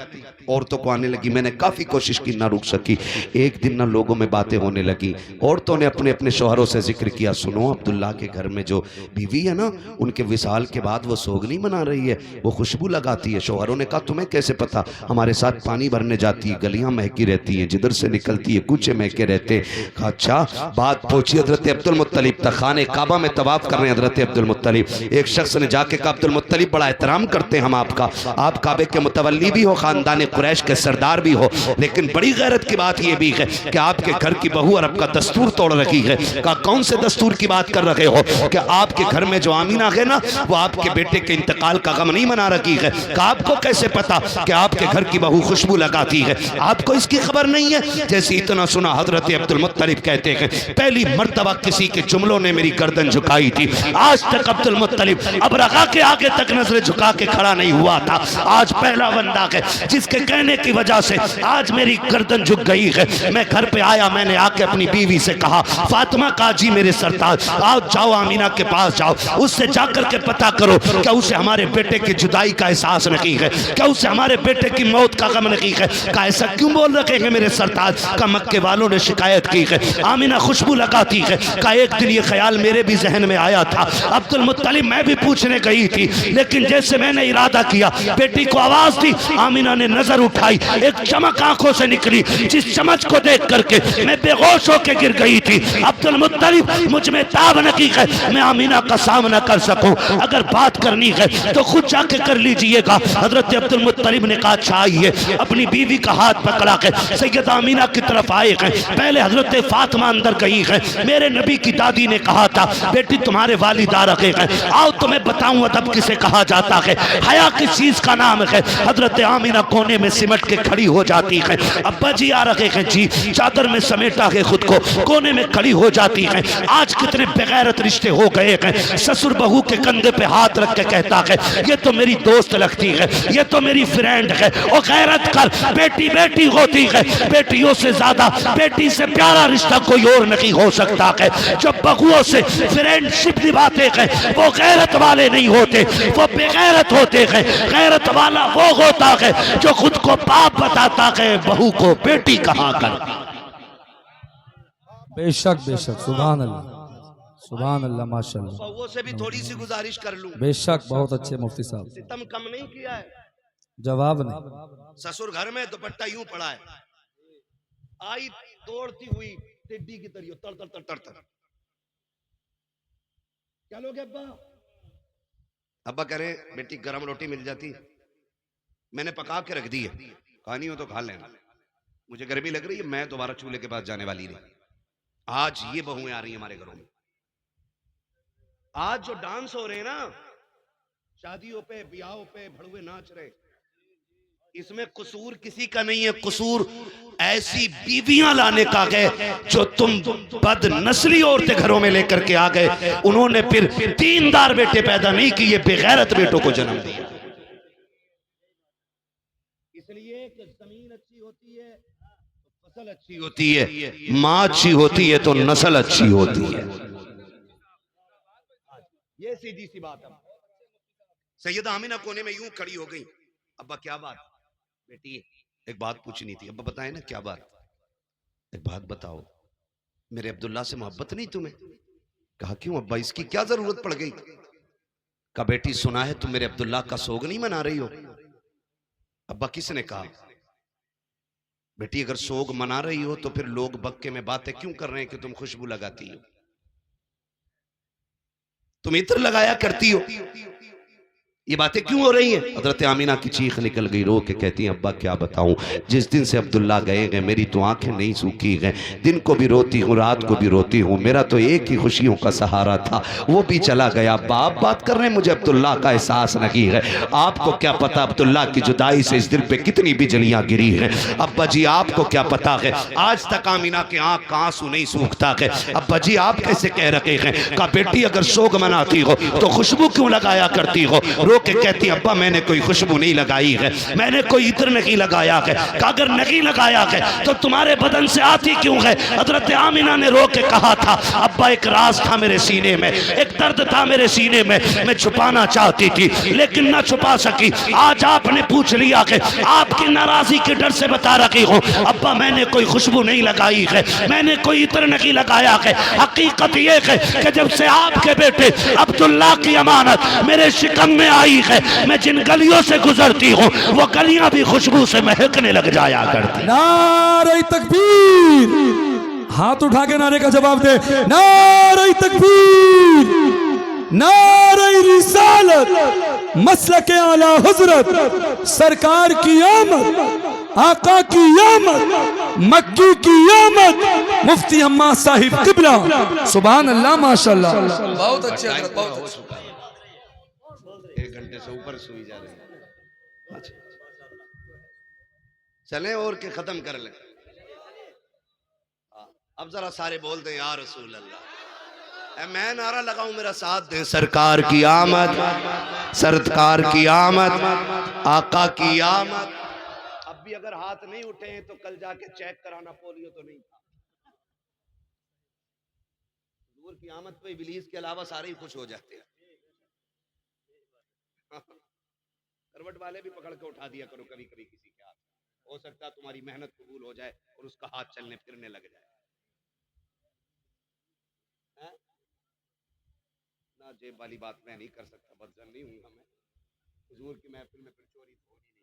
Speaker 1: औरतों को आने लगी, मैंने काफ़ी कोशिश की ना रुक सकी। एक दिन ना लोगों में बातें होने लगी, औरतों ने अपने अपने शौहरों से जिक्र किया, सुनो अब्दुल्ला के घर में जो बीवी है ना, उनके विसाल के बाद वो सोगनी मना रही है, वो खुशबू लगाती है। शौहरों ने कहा तुम्हें कैसे पता? हमारे साथ पानी भरने जाती है, गलियाँ महकी रहती हैं, जिधर से निकलती है कूचे महके रहते। कहा अच्छा। बात पहुंची हजरत अब्दुल मुत्तलिब तक, खाने काबा में तवाफ कर रहे हैं हजरत अब्दुल मुत्तलिब। एक शख्स ने जाके कहा अब्दुल मुत्तलिब बड़ा एहतराम करते हम आपका, आप काबे के मुतवल्ली भी हो, खानदान कुरैश के सरदार भी हो, लेकिन बड़ी गैरत की बात यह भी है कि आपके घर की बहू अरब का दस्तूर तोड़ रखी है। कहा कौन से दस्तूर की बात कर रहे हो? कि आपके घर में जो आमीना है ना, वो आपके बेटे के इंतकाल का गम नहीं मना रखी है। कहा आपको कैसे पता कि आपके घर की बहू खुशबू लगाती है? आपको इसकी खबर नहीं है? जैसे इतना सुना हजरत अब्दुल मुत्तलिब कहते हैं पहली मर्तबा किसी के जुमलों ने मेरी गर्दन झुकाई थी। आज तक अब्दुल मुत्तलिब अब रखा के आगे तक नजर झुका के खड़ा नहीं हुआ था। आज पहला बंदा है जिसके कहने की वजह से आज मेरी गर्दन झुक गई है। मैं घर पे आया, मैंने आके अपनी बीवी से कहा फातिमा काजी मेरे सरताज आओ, जाओ आमीना के पास जाओ, उससे जाकर के पता करो क्या उसे हमारे बेटे की जुदाई का एहसास नहीं है, क्या उसे हमारे बेटे की मौत का गम नहीं है। का ऐसा क्यों बोल रखे हैं मेरे सरताज? का मक्के वालों ने शिकायत की है, आमीना खुशबू लगाती है। का एक दिन ये ख्याल मेरे भी जहन में आया था अब्दुल मुत्तलिब, मैं भी पूछने गई थी, लेकिन जैसे मैंने इरादा किया बेटी को आवाज दी, आमीना ने नजर उठाई, एक चमक आंखों से निकली, जिस चमक को देख करके मैं बेहोश होकर गिर गई थी। अब्दुल मुत्तलिब मुझ में ताब नहीं है, मैं आमीना का सामना कर सकूं, अगर बात करनी है तो खुद जाके कर लीजिएगा। हजरत अब्दुल मुत्तलिब ने कहा अच्छा आइए, अपनी बीवी का हाथ पकड़ा के सैयदा आमीना की तरफ आए हैं। पहले हजरत फातिमा अंदर गई है, मेरे नबी की दादी ने कहा था बेटी तुम्हारे वालिद आ रहे हैं, आओ तुम्हें बताऊं अदब किसे कहा जाता है।
Speaker 3: हया किस चीज का नाम है? हजरत आमीना कोने में सिमट के खड़ी हो जाती है। अब्बा जी आ रखे हैं जी, चादर में समेटा के खुद को कोने में खड़ी हो जाती है। आज कितने बेगैरत रिश्ते हो गए हैं। ससुर बहू के कंधे पे हाथ रख के कहता है ये तो मेरी दोस्त लगती है, ये तो मेरी फ्रेंड है। और गैरत कर, बेटी बेटी होती है, बेटियों से ज्यादा बेटी से प्यारा रिश्ता कोई और नहीं हो सकता है। जब बहुओं से फ्रेंडशिप निभाते हैं वो गैरत वाले नहीं होते, वो बेगैरत होते हैं। गैरत वाला वो होता है जो खुद को बाप बताता है, बहू को बेटी कहा करता।
Speaker 4: बेशक बेशक, सुभान अल्लाह सुभान अल्लाह, माशाअल्लाह।
Speaker 1: बहू से भी थोड़ी सी गुजारिश कर लूं।
Speaker 4: बेशक, बहुत अच्छे मुफ्ती साहब,
Speaker 1: सितम कम नहीं किया है।
Speaker 4: जवाब नहीं।
Speaker 1: ससुर घर में दुपट्टा यूं पड़ा है, आई तोड़ती हुई टिड्डी की तरह तर तर तर तर तर। क्या लोगे अब्बा? अब्बा कह रहे बेटी गरम रोटी मिल जाती, मैंने पका के रख दी है, खानी हो तो खा लेना, मुझे गर्मी लग रही है, मैं दोबारा चूल्हे के पास जाने वाली नहीं। आज ये बहुएं आ रही हैं हमारे घरों में। आज जो डांस हो रहे हैं ना, शादियों पे ब्याहों पे भड़ुए नाच रहे, इसमें कसूर किसी का नहीं है। कसूर ऐसी बीवियां लाने का है जो तुम बद नस्ली औरतें घरों में लेकर के आ गए। उन्होंने फिर दीनदार बेटे पैदा नहीं किए, बेगैरत बेटों को जन्म दिया। इसलिए कि जमीन अच्छी होती है तो फसल अच्छी होती है, माँ अच्छी होती है तो नस्ल अच्छी होती है। ये सीधी सी बात है। सैयदा आमिना कोने में यूं खड़ी हो गई, अब्बा क्या बात? बेटी एक बात पूछनी थी। अब्बा बताए ना क्या बात? एक बात बताओ, मेरे अब्दुल्ला से मोहब्बत नहीं तुम्हें? कहा क्यों अब्बा, इसकी क्या जरूरत पड़ गई? कहा बेटी सुना है तुम मेरे अब्दुल्ला का सोग नहीं मना रही हो। अब्बा किसने कहा? बेटी अगर सोग मना रही हो तो फिर लोग बक्के में बातें क्यों कर रहे हैं कि तुम खुशबू लगाती हो, तुम इत्र लगाया करती हो, ये बातें क्यों हो रही हैं? हजरत आमीना की चीख निकल गई, रो के कहती हैं अब्बा क्या बताऊं, जिस दिन से अब्दुल्ला गए हैं मेरी तो आंखें नहीं सूखी हैं, दिन को भी रोती हूँ रात को भी रोती हूँ, मेरा तो एक ही खुशियों का सहारा था वो भी चला गया। अब्बा आप बात कर रहे हैं, मुझे अब्दुल्ला का एहसास नहीं है। आपको क्या पता अब्दुल्ला की जुदाई से इस दिल पे कितनी बिजलियां गिरी हैं। अब्बा जी आपको क्या पता है, आज तक आमीना के आंख का आंसू नहीं सूखता है। अब्बा जी आप कैसे कह रहे हैं? कहा बेटी अगर सोग मनाती हो तो खुशबू क्यों लगाया करती हो? के कहती अब्बा मैंने कोई खुशबू नहीं लगाई है, मैंने कोई इत्र नहीं लगाया है। अगर नहीं लगाया है तो तुम्हारे बदन से आती क्यों है? हजरत आमिना ने रो के कहा था अब्बा एक राज था मेरे सीने में, एक दर्द था मेरे सीने में, मैं छुपाना चाहती थी लेकिन ना छुपा सकी। आज आपने पूछ लिया कि आपकी नाराजगी के डर से बता रही हूँ अब्बा मैंने कोई खुशबू नहीं लगाई है, मैंने कोई इत्र नहीं लगाया है। हकीकत ये है कि जब से आपके बेटे अब्दुल्ला की अमानत मेरे शिकम में आई है, मैं जिन गलियों से गुजरती हूँ वो गलियां भी खुशबू से महकने लग जाया करती।
Speaker 4: नारे तकबीर, हाथ उठा के नारे का जवाब दे। नारे तकबीर, नारे रिसालत, मसलक आला हजरत, सरकार की आमद, आका की आमद, मक्की की आमद, मुफ्ती अम्मा साहिब किबला, सुभान अल्लाह माशाअल्लाह। बहुत अच्छे हजरत, बहुत अच्छे।
Speaker 1: 1 घंटे से ऊपर सोई जा रही है। अच्छा चलें और के खत्म कर लें। अब जरा सारे बोल दें या रसूल अल्लाह। मैं नारा लगाऊं मेरा साथ दें। सरकार की आमद, सरकार की आमद, आका की आमद। अब भी अगर हाथ नहीं उठे हैं तो कल जाके चेक कराना, पोलियो तो नहीं था। हुजूर की आमद पे इब्लीस के अलावा सारे ही खुश हो जाते हैं। करवट वाले भी पकड़ के उठा दिया करो कभी कभी किसी के हाथ, हो सकता है तुम्हारी मेहनत कबूल हो जाए और उसका हाथ चलने फिरने लग जाए। ना जेब वाली बात मैं नहीं कर सकता, बदजन नहीं हूँ मैं। हुजूर की महफिल में फिर चोरी होनी नहीं।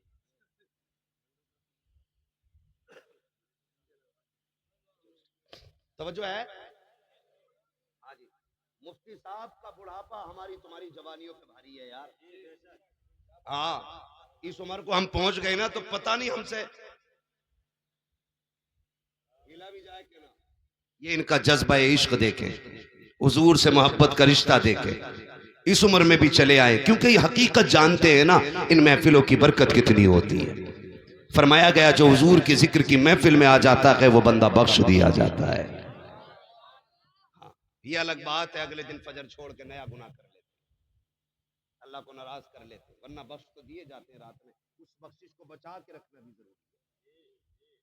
Speaker 1: तवज्जो है? हाँ जी, मुफ्ती साहब का बुढ़ापा हमारी तुम्हारी जवानियों पे भारी है यार। हाँ, इस उम्र को हम पहुंच गए ना तो पता नहीं हमसे हिला भी जाए कि ना। ये इनका जज्बा इश्क देखे, हुजूर से मोहब्बत का रिश्ता देखे, इस उम्र में भी चले आए, क्योंकि ये हकीकत जानते हैं ना इन महफिलों की बरकत कितनी होती है। फरमाया गया जो हुजूर की जिक्र की महफिल में आ जाता है वो बंदा बख्श दिया जाता है। ये अलग बात है अगले दिन फजर छोड़ के नया गुनाह कर लेते, अल्लाह को नाराज कर लेते, वरना बख्श तो दिए जाते हैं रात में। उस बख्शिश को बचा के रखना भी जरूरी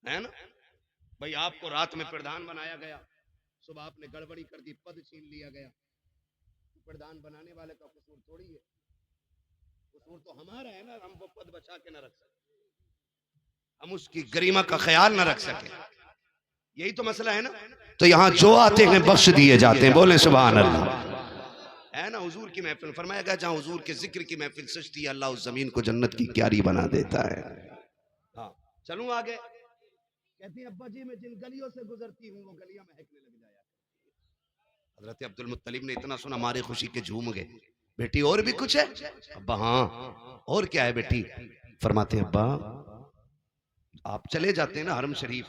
Speaker 1: है ना भाई। आपको रात में प्रधान बनाया गया, सुबह आपने गड़बड़ी कर दी, पद छीन लिया गया, प्रधान बनाने वाले का कसूर थोड़ी है, कसूर तो हमारा है ना, हम वो पद बचा के न रख सके, हम उसकी गरिमा का ख्याल न रख सके, यही तो मसला है ना। तो यहाँ जो आते हैं बख्श दिए जाते हैं, बोले सुभान अल्लाह, है ना। हुजूर की महफिल, फरमाया गया जहाँ हुजूर के जिक्र की महफिल सजती है अल्लाह उस जमीन को जन्नत की क्यारी बना देता है। हाँ चलूं आगे। कहती है अब्बा जी मैं जिन गलियों से गुजरती हूँ वो गलियां महकने लग जाया। हजरत अब्दुल मुत्तलिब ने इतना सुना, मारे खुशी के झूम गए। बेटी और भी कुछ है? अब्बा हाँ और क्या है बेटी? फरमाते हैं अब्बा आप चले जाते हैं ना हरम शरीफ,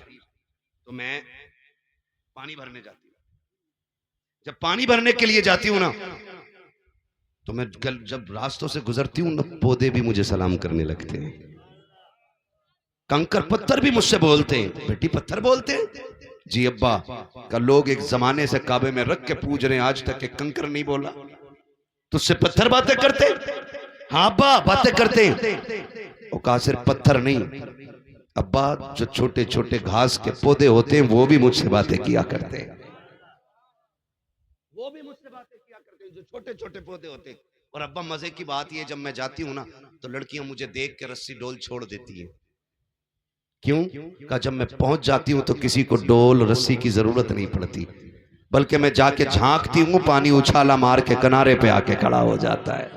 Speaker 1: तो मैं पानी भरने जाती हूँ। जब पानी भरने के लिए जाती हूँ ना, तो मैं जब रास्तों से गुजरती हूँ ना, पौधे भी मुझे सलाम करने लगते हैं, कंकर पत्थर भी मुझसे बोलते हैं। बेटी पत्थर बोलते हैं? जी अब्बा। का लोग एक जमाने से काबे में रख के पूज रहे हैं, आज तक एक कंकर नहीं बोला, तुझसे पत्थर बातें करते? हाँ अब्बा बातें करते हैं। और कहा सिर्फ पत्थर नहीं अब्बा, जो छोटे छोटे घास के पौधे होते हैं वो भी मुझसे बातें किया करते हैं, वो भी मुझसे बातें किया करते हैं, जो छोटे छोटे पौधे होते हैं। और अब्बा मजे की बात ये, जब मैं जाती हूँ ना तो लड़कियां मुझे देख के रस्सी डोल छोड़ देती है। क्यों? कहा जब मैं पहुंच जाती हूं तो किसी को डोल रस्सी की जरूरत नहीं पड़ती, बल्कि मैं जाके झांकती हूं, पानी उछाला मार के किनारे पे आके खड़ा हो जाता है,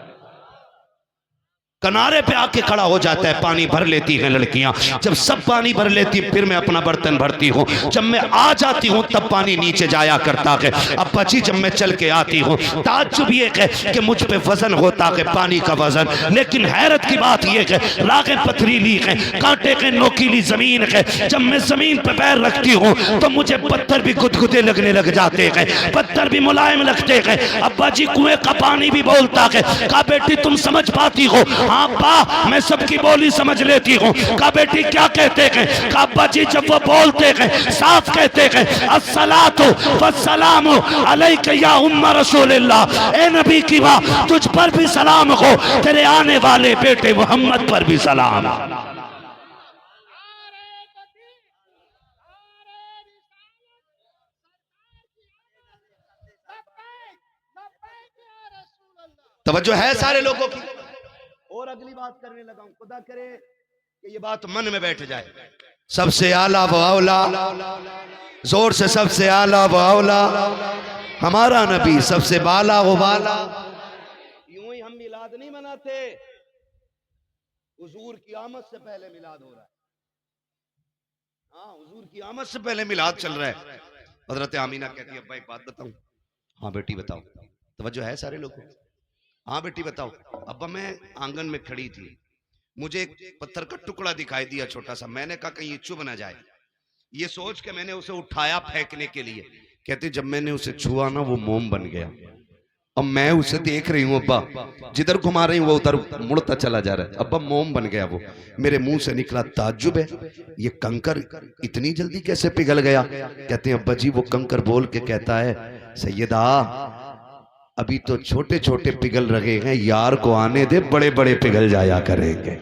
Speaker 1: किनारे पे आके खड़ा हो जाता है, पानी भर लेती हैं लड़कियां। जब सब पानी भर लेती फिर मैं अपना बर्तन भरती हूँ। जब मैं आ जाती हूँ तब पानी नीचे जाया करता है। अब्बा जी जब मैं चल के आती हूँ ताज्जुब ये है कि मुझ पे वजन होता है पानी का वजन, लेकिन हैरत की बात यह है रागें पथरीली है, कांटे के नोकीली जमीन है। जब मैं जमीन पे पैर रखती हूँ तो मुझे पत्थर भी गुदगुदे लगने लग जाते हैं, पत्थर भी मुलायम लगते हैं। अब्बा जी कुएं का पानी भी बोलता है। कहा बेटी तुम समझ पाती हो? हाँ अब्बा मैं सबकी बोली समझ लेती हूँ। कहा बेटी क्या कहते हैं? कहा अब्बा जी जब वो बोलते हैं साफ कहते हैं अस्सलातु वस्सलामु अलैका या उम्मा रसूलिल्लाह, ए नबी की माँ तुझ पर भी सलाम हो, तेरे आने वाले बेटे मोहम्मद पर भी सलाम। तवज्जो है सारे लोगों की। और अगली बात करने लगा हूं, खुदा करे कि ये बात मन में बैठ जाए। सबसे आला व औला, जोर से सबसे आला व औला हमारा नबी, सबसे बाला व बाला। यूं ही हम मिलाद नहीं मनाते, हुजूर की आमद से पहले मिलाद हो रहा है। हाँ हुजूर की आमद से पहले मिलाद चल रहा है। हजरत आमीना कहती है अब्बा एक बात बताऊं? हाँ बेटी बताओ। तवज्जो है सारे लोगों? हाँ बेटी बताओ। अब्बा मैं आंगन में खड़ी थी, मुझे एक पत्थर का टुकड़ा दिखाई दिया छोटा सा, मैंने कहा कहीं ये चुभ ना जाए, ये सोच के मैंने उसे उठाया फेंकने के लिए। कहते जब मैंने उसे छुआ ना वो मोम बन गया। अब मैं उसे देख रही हूँ अब्बा, जिधर घुमा रही हूँ वो उधर मुड़ता चला जा रहा है। अब्बा मोम बन गया वो। मेरे मुंह से निकला ताज्जुब है, ये कंकर इतनी जल्दी कैसे पिघल गया? कहते हैं अब्बा जी वो कंकर बोल के कहता है सैयदा अभी तो छोटे छोटे पिघल रहे हैं, यार को आने दे, बड़े बड़े पिघल जाया करेंगे।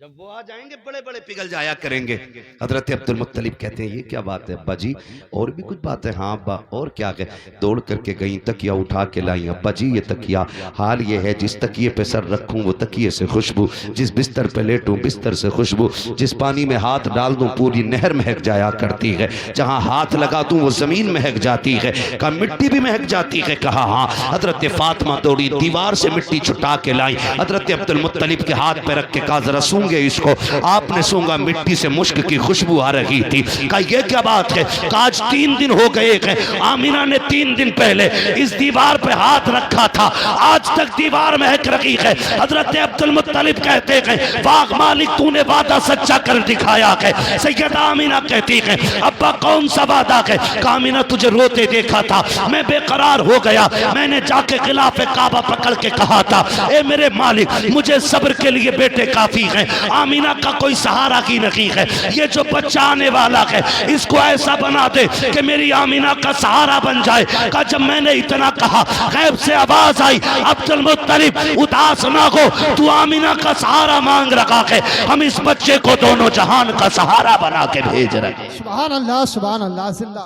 Speaker 1: जब वो आ जाएंगे बड़े बड़े पिघल जाया करेंगे। हजरत अब्दुल मुत्तलिब कहते हैं ये क्या बात है अब्बा जी? और भी कुछ बात है? हाँ अब्बा और क्या है? दौड़ करके गई, तकिया उठा के लाई। अब्बा जी ये तकिया, हाल ये है जिस तकिए पे सर रखूं वो तकिए से खुशबू, जिस बिस्तर पे लेटूं बिस्तर से खुशबू, जिस पानी में हाथ डाल दूं पूरी नहर महक जाया करती है, जहां हाथ लगा दूं वो जमीन महक जाती है। कहा मिट्टी भी महक जाती है? कहा हाँ। हजरत फातिमा दौड़ी, दीवार से मिट्टी छुटा के लाई, हजरत अब्दुल मुत्तलिब के हाथ पे रख के कहा जरा सूंघे
Speaker 3: सूंघे इसको। आपने सूंघा, मिट्टी से मुश्क की खुशबू आ रही थी। कहा ये क्या बात है? आज 3 दिन हो गए हैं, आमिना ने 3 दिन पहले इस दीवार पे हाथ रखा था, आज तक दीवार महक रही है। हजरत अब्दुल मुत्तलिब कहते हैं वाह मालिक, तूने वादा सच्चा कर दिखाया है। सैयदा आमिना कहती है अब्बा कौन सा वादा है? आमिना तुझे रोते देखा था, मैं बेकरार हो गया, मैंने जाके खिलाफे काबा पकड़ के कहा था ए मेरे मालिक मुझे सब्र के लिए बेटे काफी हैं। आमिना का कोई सहारा ही नहीं है, ये जो बच्चा आने वाला है इसको ऐसा बना दे कि मेरी आमिना का सहारा बन जाए। का जब मैंने इतना कहा गैब से आवाज आई अब्दुल मुत्तलिब उदास ना हो, तू आमिना का सहारा मांग रखा है, हम इस बच्चे को दोनों जहान का सहारा बना के भेज रहे हैं।
Speaker 2: सुभान अल्लाह सुभान अल्लाह जिंदा।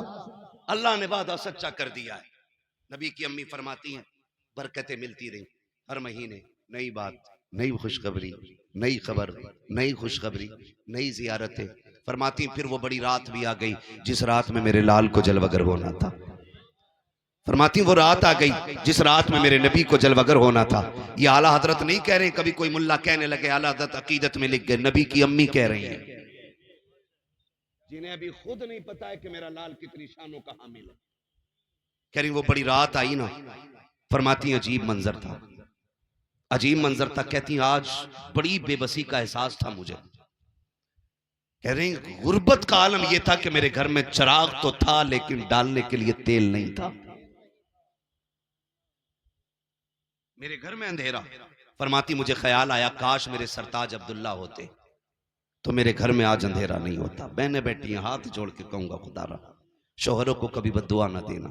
Speaker 1: अल्लाह ने वादा सच्चा कर दिया है। नबी की अम्मी फरमाती हैं बरकतें मिलती रही, हर महीने नई बात, नई खुशखबरी, नई खबर, नई खुशखबरी, नई जियारतें। फरमाती फिर वो बड़ी रात भी आ गई जिस रात में मेरे लाल को जलवगर होना था। फरमाती वो रात आ गई जिस रात में मेरे नबी को जलवगर होना था। ये आला हजरत नहीं कह रहे, कभी कोई मुल्ला कहने लगे आला हजरत अकीदत में लिख गए, नबी की अम्मी कह रही हैं, जिन्हें अभी खुद नहीं पता है कि मेरा लाल कितनी शानों का हामिल है। कह रही वो बड़ी रात आई ना, फरमाती अजीब मंजर था, अजीब मंजर था। कहती आज बड़ी बेबसी का एहसास था मुझे। कह रही गुर्बत का आलम यह था कि मेरे घर में चिराग तो था लेकिन डालने के लिए तेल नहीं था, मेरे घर में अंधेरा। फरमाती मुझे ख्याल आया काश मेरे सरताज अब्दुल्ला होते तो मेरे घर में आज अंधेरा नहीं होता। बहने बैठी हैं, हाथ जोड़ के कहूंगा खुदा रहा शोहरों को कभी बद्दुआ ना देना,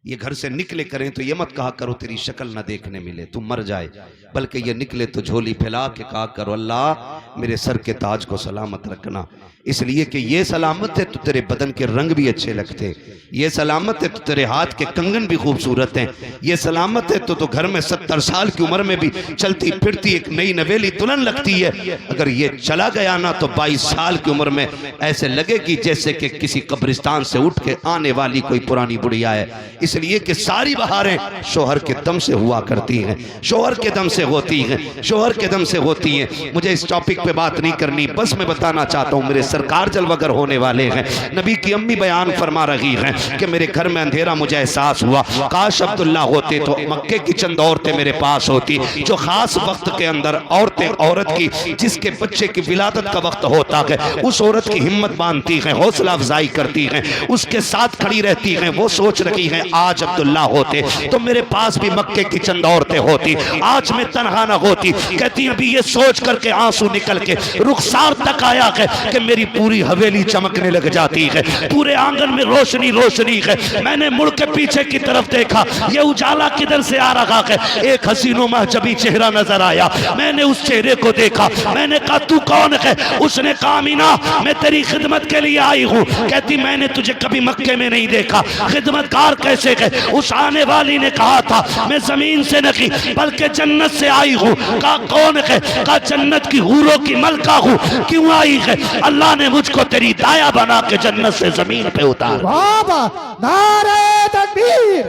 Speaker 1: ये घर से निकले करें तो ये मत कहा करो तेरी शक्ल ना देखने मिले तू मर जाए, बल्कि ये निकले तो झोली फैला के कहा करो अल्लाह मेरे सर के ताज को सलामत रखना, इसलिए कि ये सलामत है तो तेरे बदन के रंग भी अच्छे लगते, ये सलामत है तो तेरे हाथ के कंगन भी खूबसूरत हैं, ये सलामत है तो घर में 70 साल की उम्र में भी चलती फिरती एक नई नवेली दुल्हन लगती है। अगर ये चला गया ना तो 22 साल की उम्र में ऐसे लगेगी जैसे कि किसी कब्रिस्तान से उठ के आने वाली कोई पुरानी बुढ़िया है। इसलिए कि सारी बहारें शोहर के दम से हुआ करती हैं, शोहर के दम से होती हैं, शोहर के दम से होती हैं। मुझे इस टॉपिक पे बात नहीं करनी, बस मैं बताना चाहता हूँ मेरे सरकार जलवगर होने वाले हैं। नबी की अम्मी बयान फरमा रही हैं कि मेरे घर में अंधेरा मुझे एहसास हुआ, काश अब्दुल्ला होते तो मक्के की चंद औरतें मेरे पास होती जो खास वक्त के अंदर औरतें औरत की जिसके बच्चे की विलादत का वक्त होता है उस औरत की हिम्मत बांधती हैं, हौसला अफजाई करती हैं, उसके साथ खड़ी रहती हैं। वो सोच रही हैं आज अब्दुल्ला होते तो मेरे पास भी मक्के की चंद औरतें होती, आज मैं तनहा न होती। कहती अभी ये सोच करके आंसू निकल के रुखसार तक आया है कि मेरी पूरी हवेली चमकने लग जाती है, पूरे आंगन में रोशनी रोशनी है। मैंने मुड़ के पीछे की तरफ देखा, ये उजाला किधर से आ रहा है? एक हसीनो महजबी चेहरा नजर आया, मैंने उस चेहरे को देखा, मैंने कहा तू कौन है? उसने कहा मीना मैं तेरी खिदमत के लिए आई हूँ। कहती मैंने तुझे कभी मक्के में नहीं देखा, खिदमतकार कैसे है? उस आने वाली ने कहा था मैं जमीन से नहीं बल्कि जन्नत से आई हूँ। कहा कौन है? कहा जन्नत की हूरों की मलका हूँ। क्यों आई है? अल्लाह ने मुझको तेरी दाया बना के जन्नत से जमीन पे उतार।
Speaker 2: बाबा नारे तकबीर,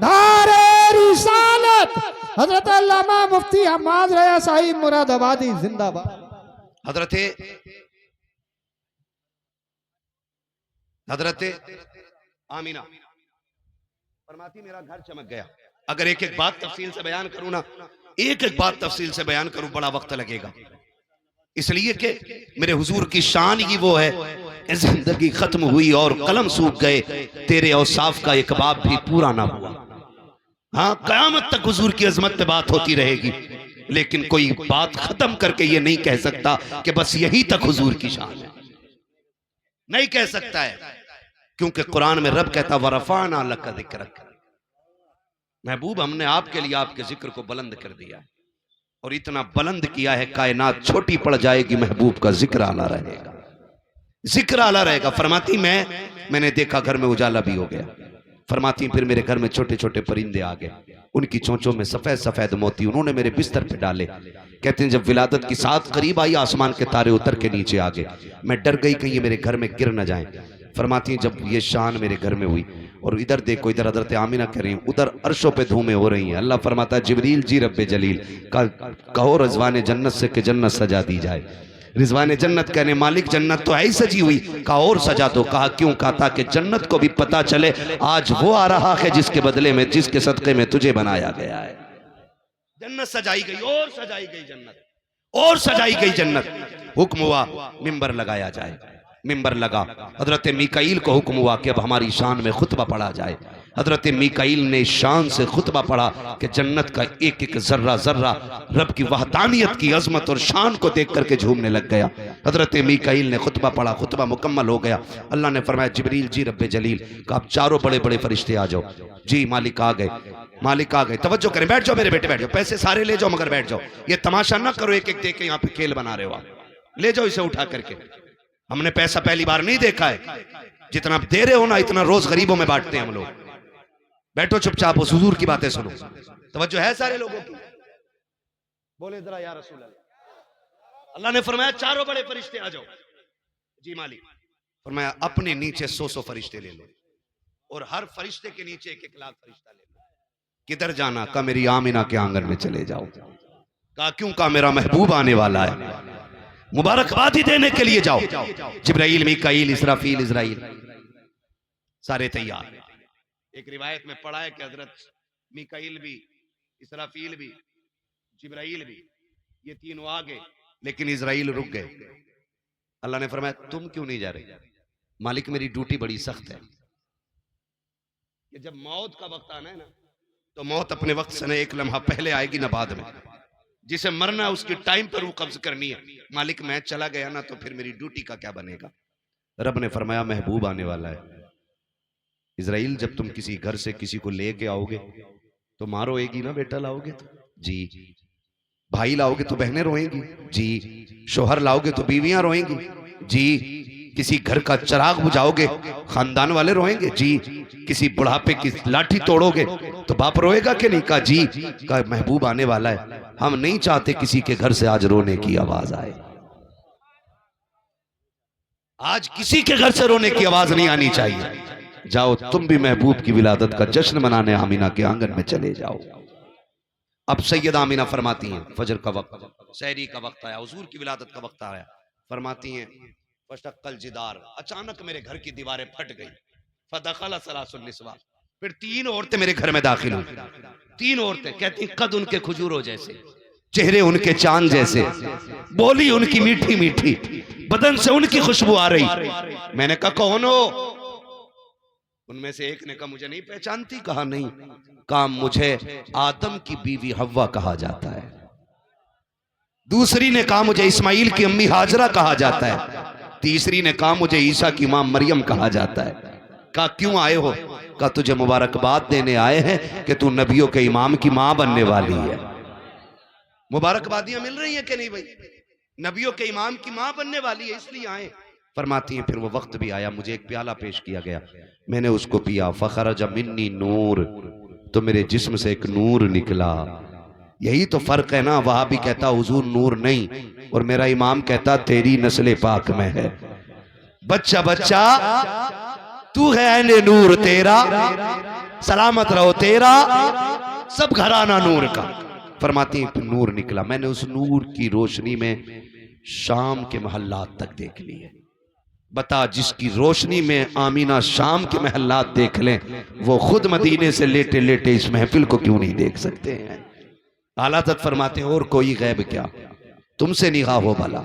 Speaker 2: नारे रिसालत, हजरत अल्लामा मुफ्ती हम्माद रया साहिब मुरादाबादी जिंदाबाद।
Speaker 1: हजरत आमीना फरमाती मेरा घर चमक गया। अगर एक एक बात तफसील से बयान करूं ना, एक एक बात तफसील से बयान करूं बड़ा वक्त लगेगा, इसलिए कि मेरे हुजूर की शान ही वो है, जिंदगी खत्म हुई और कलम सूख गए, तेरे औसाफ का एक बाब भी पूरा ना हुआ। हाँ कयामत तक हुजूर की अजमत पे बात होती रहेगी, लेकिन कोई बात खत्म करके ये नहीं कह सकता कि बस यही तक हुजूर की शान है, नहीं कह सकता है, क्योंकि कुरान में रब कहता वरफाना लका ज़िक्रक, महबूब हमने आपके लिए आपके जिक्र को बुलंद कर दिया और इतना बुलंद किया है कायनात छोटी पड़ जाएगी, महबूब का जिक्र आला रहेगा, जिक्र आला रहेगा। फरमाती मैंने देखा घर में उजाला भी हो गया। फरमाती फिर मेरे घर में छोटे छोटे परिंदे आ गए, उनकी चोंचों में सफेद सफेद मोती, उन्होंने मेरे बिस्तर पे डाले। कहते हैं जब विलादत की साथ करीब आई आसमान के तारे उतर के नीचे आ गए, मैं डर गई कहीं ये मेरे घर में गिर न जाएं। फरमाती जब ये शान मेरे घर में हुई और इधर देखो, इधर हजरत आमिना कह रही हैं, उधर अर्शों पे धूमें हो रही हैं। अल्लाह फरमाता जिब्रील जी रब्बे जलील का कहो रजवाने जन्नत से कि जन्नत सजा दी जाए। रिजवान जन्नत कहने मालिक जन्नत तो है ही सजी हुई। कहा और सजा दो। कहा क्यों? कहा ताकि जन्नत को भी पता चले आज वो आ रहा है जिसके बदले में, जिसके सदक़े में तुझे बनाया गया है। जन्नत सजाई गई और सजाई गई जन्नत और सजाई गई जन्नत। हुक्म हुआ मिंबर लगाया जाए। मिंबर लगा। हजरत मीकाईल को हुक्म हुआ कि अब हमारी शान में खुतबा पढ़ा जाए। हजरत मीकाईल ने शान से खुतबा पढ़ा कि जन्नत का एक एक जर्रा जर्रा रब की वहदानियत की अजमत और शान को देख करके झूमने लग गया। हजरत मीकाईल ने खुतबा पढ़ा। खुतबा मुकम्मल हो गया। अल्लाह ने फरमाया जिब्रील जी रब्बे जलील का आप चारों बड़े बड़े फरिश्ते आ जाओ। जी मालिक आ गए। मालिक आ गए। तवज्जो करें, बैठ जाओ मेरे बेटे, बैठ जाओ। पैसे सारे ले जाओ मगर बैठ जाओ। ये तमाशा ना करो एक एक दे के यहाँ पे खेल बना रहे हो आप। ले जाओ इसे उठा करके। हमने पैसा पहली बार नहीं देखा है। जितना दे रहे हो ना इतना रोज गरीबों में बांटते हैं हम लोग। बैठो चुपचाप, उस हुजूर की बातें सुनो। तवज्जो है सारे लोगों की? बोले जरा या रसूल अल्लाह। अल्लाह ने फरमाया चारों बड़े फरिश्ते आ जाओ। जी मालिक। फरमाया अपने नीचे 100 फरिश्ते ले लो और हर फरिश्ते के नीचे 1-1 लाख फरिश्ता ले लो। किधर जाना? कहा मेरी आमिना के आंगन में चले जाओ। कहा क्यों? कहा मेरा महबूब आने वाला है, मुबारकबादी देने के लिए जाओ। जिब्राइल, मीकाईल, इसराफील, इजराइल सारे तैयार। एक रिवायत में पढ़ा है कि हजरत मीकाईल भी, इसराफील भी, जिब्राइल भी, ये तीनों आ गए लेकिन इजराइल रुक गए। अल्लाह ने फरमाया तुम क्यों नहीं जा रहे? मालिक मेरी ड्यूटी बड़ी सख्त है कि जब मौत का वक्त आना है ना तो मौत अपने वक्त से ना एक लम्हा पहले आएगी ना बाद में। जिसे मरना उसकी टाइम पर वो कब्ज करनी है। मालिक मैं चला गया ना तो फिर मेरी ड्यूटी का क्या बनेगा? रब ने फरमाया महबूब आने वाला है। इजराइल जब तुम किसी घर से किसी को लेके आओगे तो माँ रोएगी ना बेटा लाओगे तो? जी। भाई लाओगे तो बहनें रोएंगी? जी। शोहर लाओगे तो बीवियां रोएंगी? जी। किसी घर का चिराग बुझाओगे खानदान वाले रोएंगे? जी। किसी बुढ़ापे की लाठी तोड़ोगे तो बाप रोएगा कि नहीं? कहा जी। कहा महबूब आने वाला है, हम नहीं चाहते किसी के घर से आज रोने की आवाज आए। आज किसी के घर से रोने की आवाज नहीं आनी चाहिए। जाओ तुम भी महबूब की विलादत का जश्न मनाने आमीना के आंगन में चले जाओ। अब सैयदा आमीना फरमाती हैं फजर का वक्त, सहरी का वक्त आया, हुजूर की विलादत का वक्त आया। फरमाती हैं फशक्कल जिदार, अचानक मेरे घर की दीवारें फट गई। फदखल सलासुन निस्वा, फिर 3 औरतें मेरे घर में दाखिल हुई। 3 औरतें कहती कद उनके खजूरों जैसे, चेहरे उनके चांद जैसे, बोली उनकी मीठी मीठी, बदन से उनकी खुशबू आ रही। मैंने कहा कौन हो? उनमें से एक ने कहा मुझे नहीं पहचानती। कहा नहीं। कहा मुझे आदम की बीवी हव्वा कहा जाता है। दूसरी ने कहा मुझे इस्माइल की अम्मी हाजरा कहा जाता है। तीसरी ने कहा मुझे ईसा की मां मरियम कहा जाता है। कहा क्यों आए हो? कहा तुझे मुबारकबाद देने आए हैं कि तू नबियों के इमाम की मां बनने वाली है। मुबारकबादियां मिल रही हैं कि नहीं भाई? नबियों के इमाम की मां बनने वाली है इसलिए आए। फरमाती हैं फिर वो वक्त भी आया, मुझे एक प्याला पेश किया गया, मैंने उसको पिया। फखरज मिन्नी नूर, तो मेरे जिस्म से एक नूर निकला। यही तो फर्क है ना। वहां भी कहता हुजूर नूर नहीं और मेरा इमाम कहता तेरी नस्ल पाक में है। बच्चा बच्चा तू है ऐने नूर तेरा, सलामत रहो तेरा सब घराना नूर का। फरमाती हैं नूर निकला। मैंने उस नूर की रोशनी में शाम के महल्लात तक देख ली है। बता जिसकी रोशनी में आमीना शाम के महल्लात देख लें वो खुद मदीने से लेटे लेटे इस महफिल को क्यों नहीं देख सकते हैं? आला हज़रत फरमाते हैं और कोई गैब क्या, तुमसे निगाह हो भला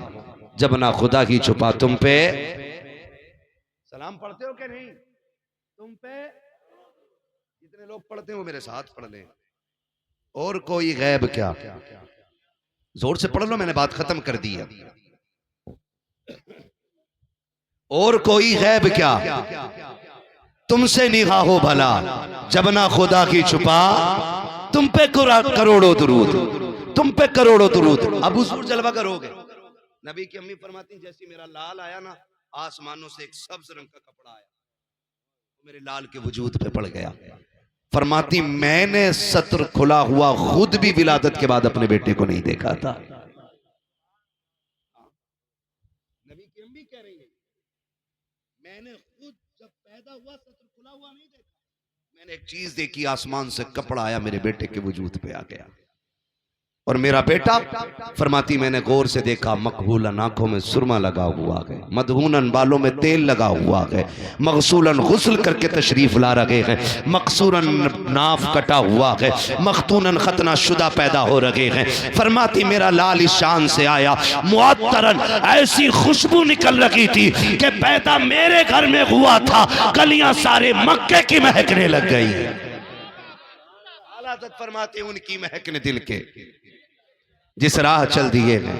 Speaker 1: जब ना खुदा की छुपा तुम पे। सलाम पढ़ते हो क्या नहीं? तुम पे जितने लोग पढ़ते हो मेरे साथ पढ़ लें। और कोई गैब क्या, जोर से पढ़ लो, मैंने बात खत्म कर दी है। और कोई गैब क्या तुमसे निगाह हो भला जब ना खुदा की छुपा तुम पे करोड़ों दुरूद, तुम पे करोड़ों दुरूद। अब हुजूर जलवा करोगे। नबी की अम्मी फरमाती जैसी मेरा लाल आया ना आसमानों से एक सब्ज रंग का कपड़ा आया मेरे लाल के वजूद पे पड़ गया। फरमाती मैंने सत्र खुला हुआ खुद भी विलादत के बाद अपने बेटे को नहीं देखा था। नबी की अम्मी कह रही है मैंने खुद जब पैदा हुआ सत्र खुला हुआ नहीं देखा, मैंने एक चीज देखी आसमान से कपड़ा आया मेरे बेटे के वजूद पे आ गया। और मेरा बेटा, फरमाती मैंने गौर से देखा, मकबूलन आंखों में सुरमा लगा हुआ है, मदहूनन बालों में तेल लगा हुआ है, मगसूलन गुस्ल करके तशरीफ ला रहे हैं, मकसूरन नाफ कटा हुआ है, मखतूनन खतना शुदा पैदा हो रहे हैं। फरमाती मेरा लाल इस शान से आया, मुअत्तरन ऐसी खुशबू निकल रही थी कि पैदा मेरे घर में हुआ था, गलियां सारे मक्के की महकने लग गई। आला फरमाते उनकी महकने दिल के जिस राह चल दिए हैं,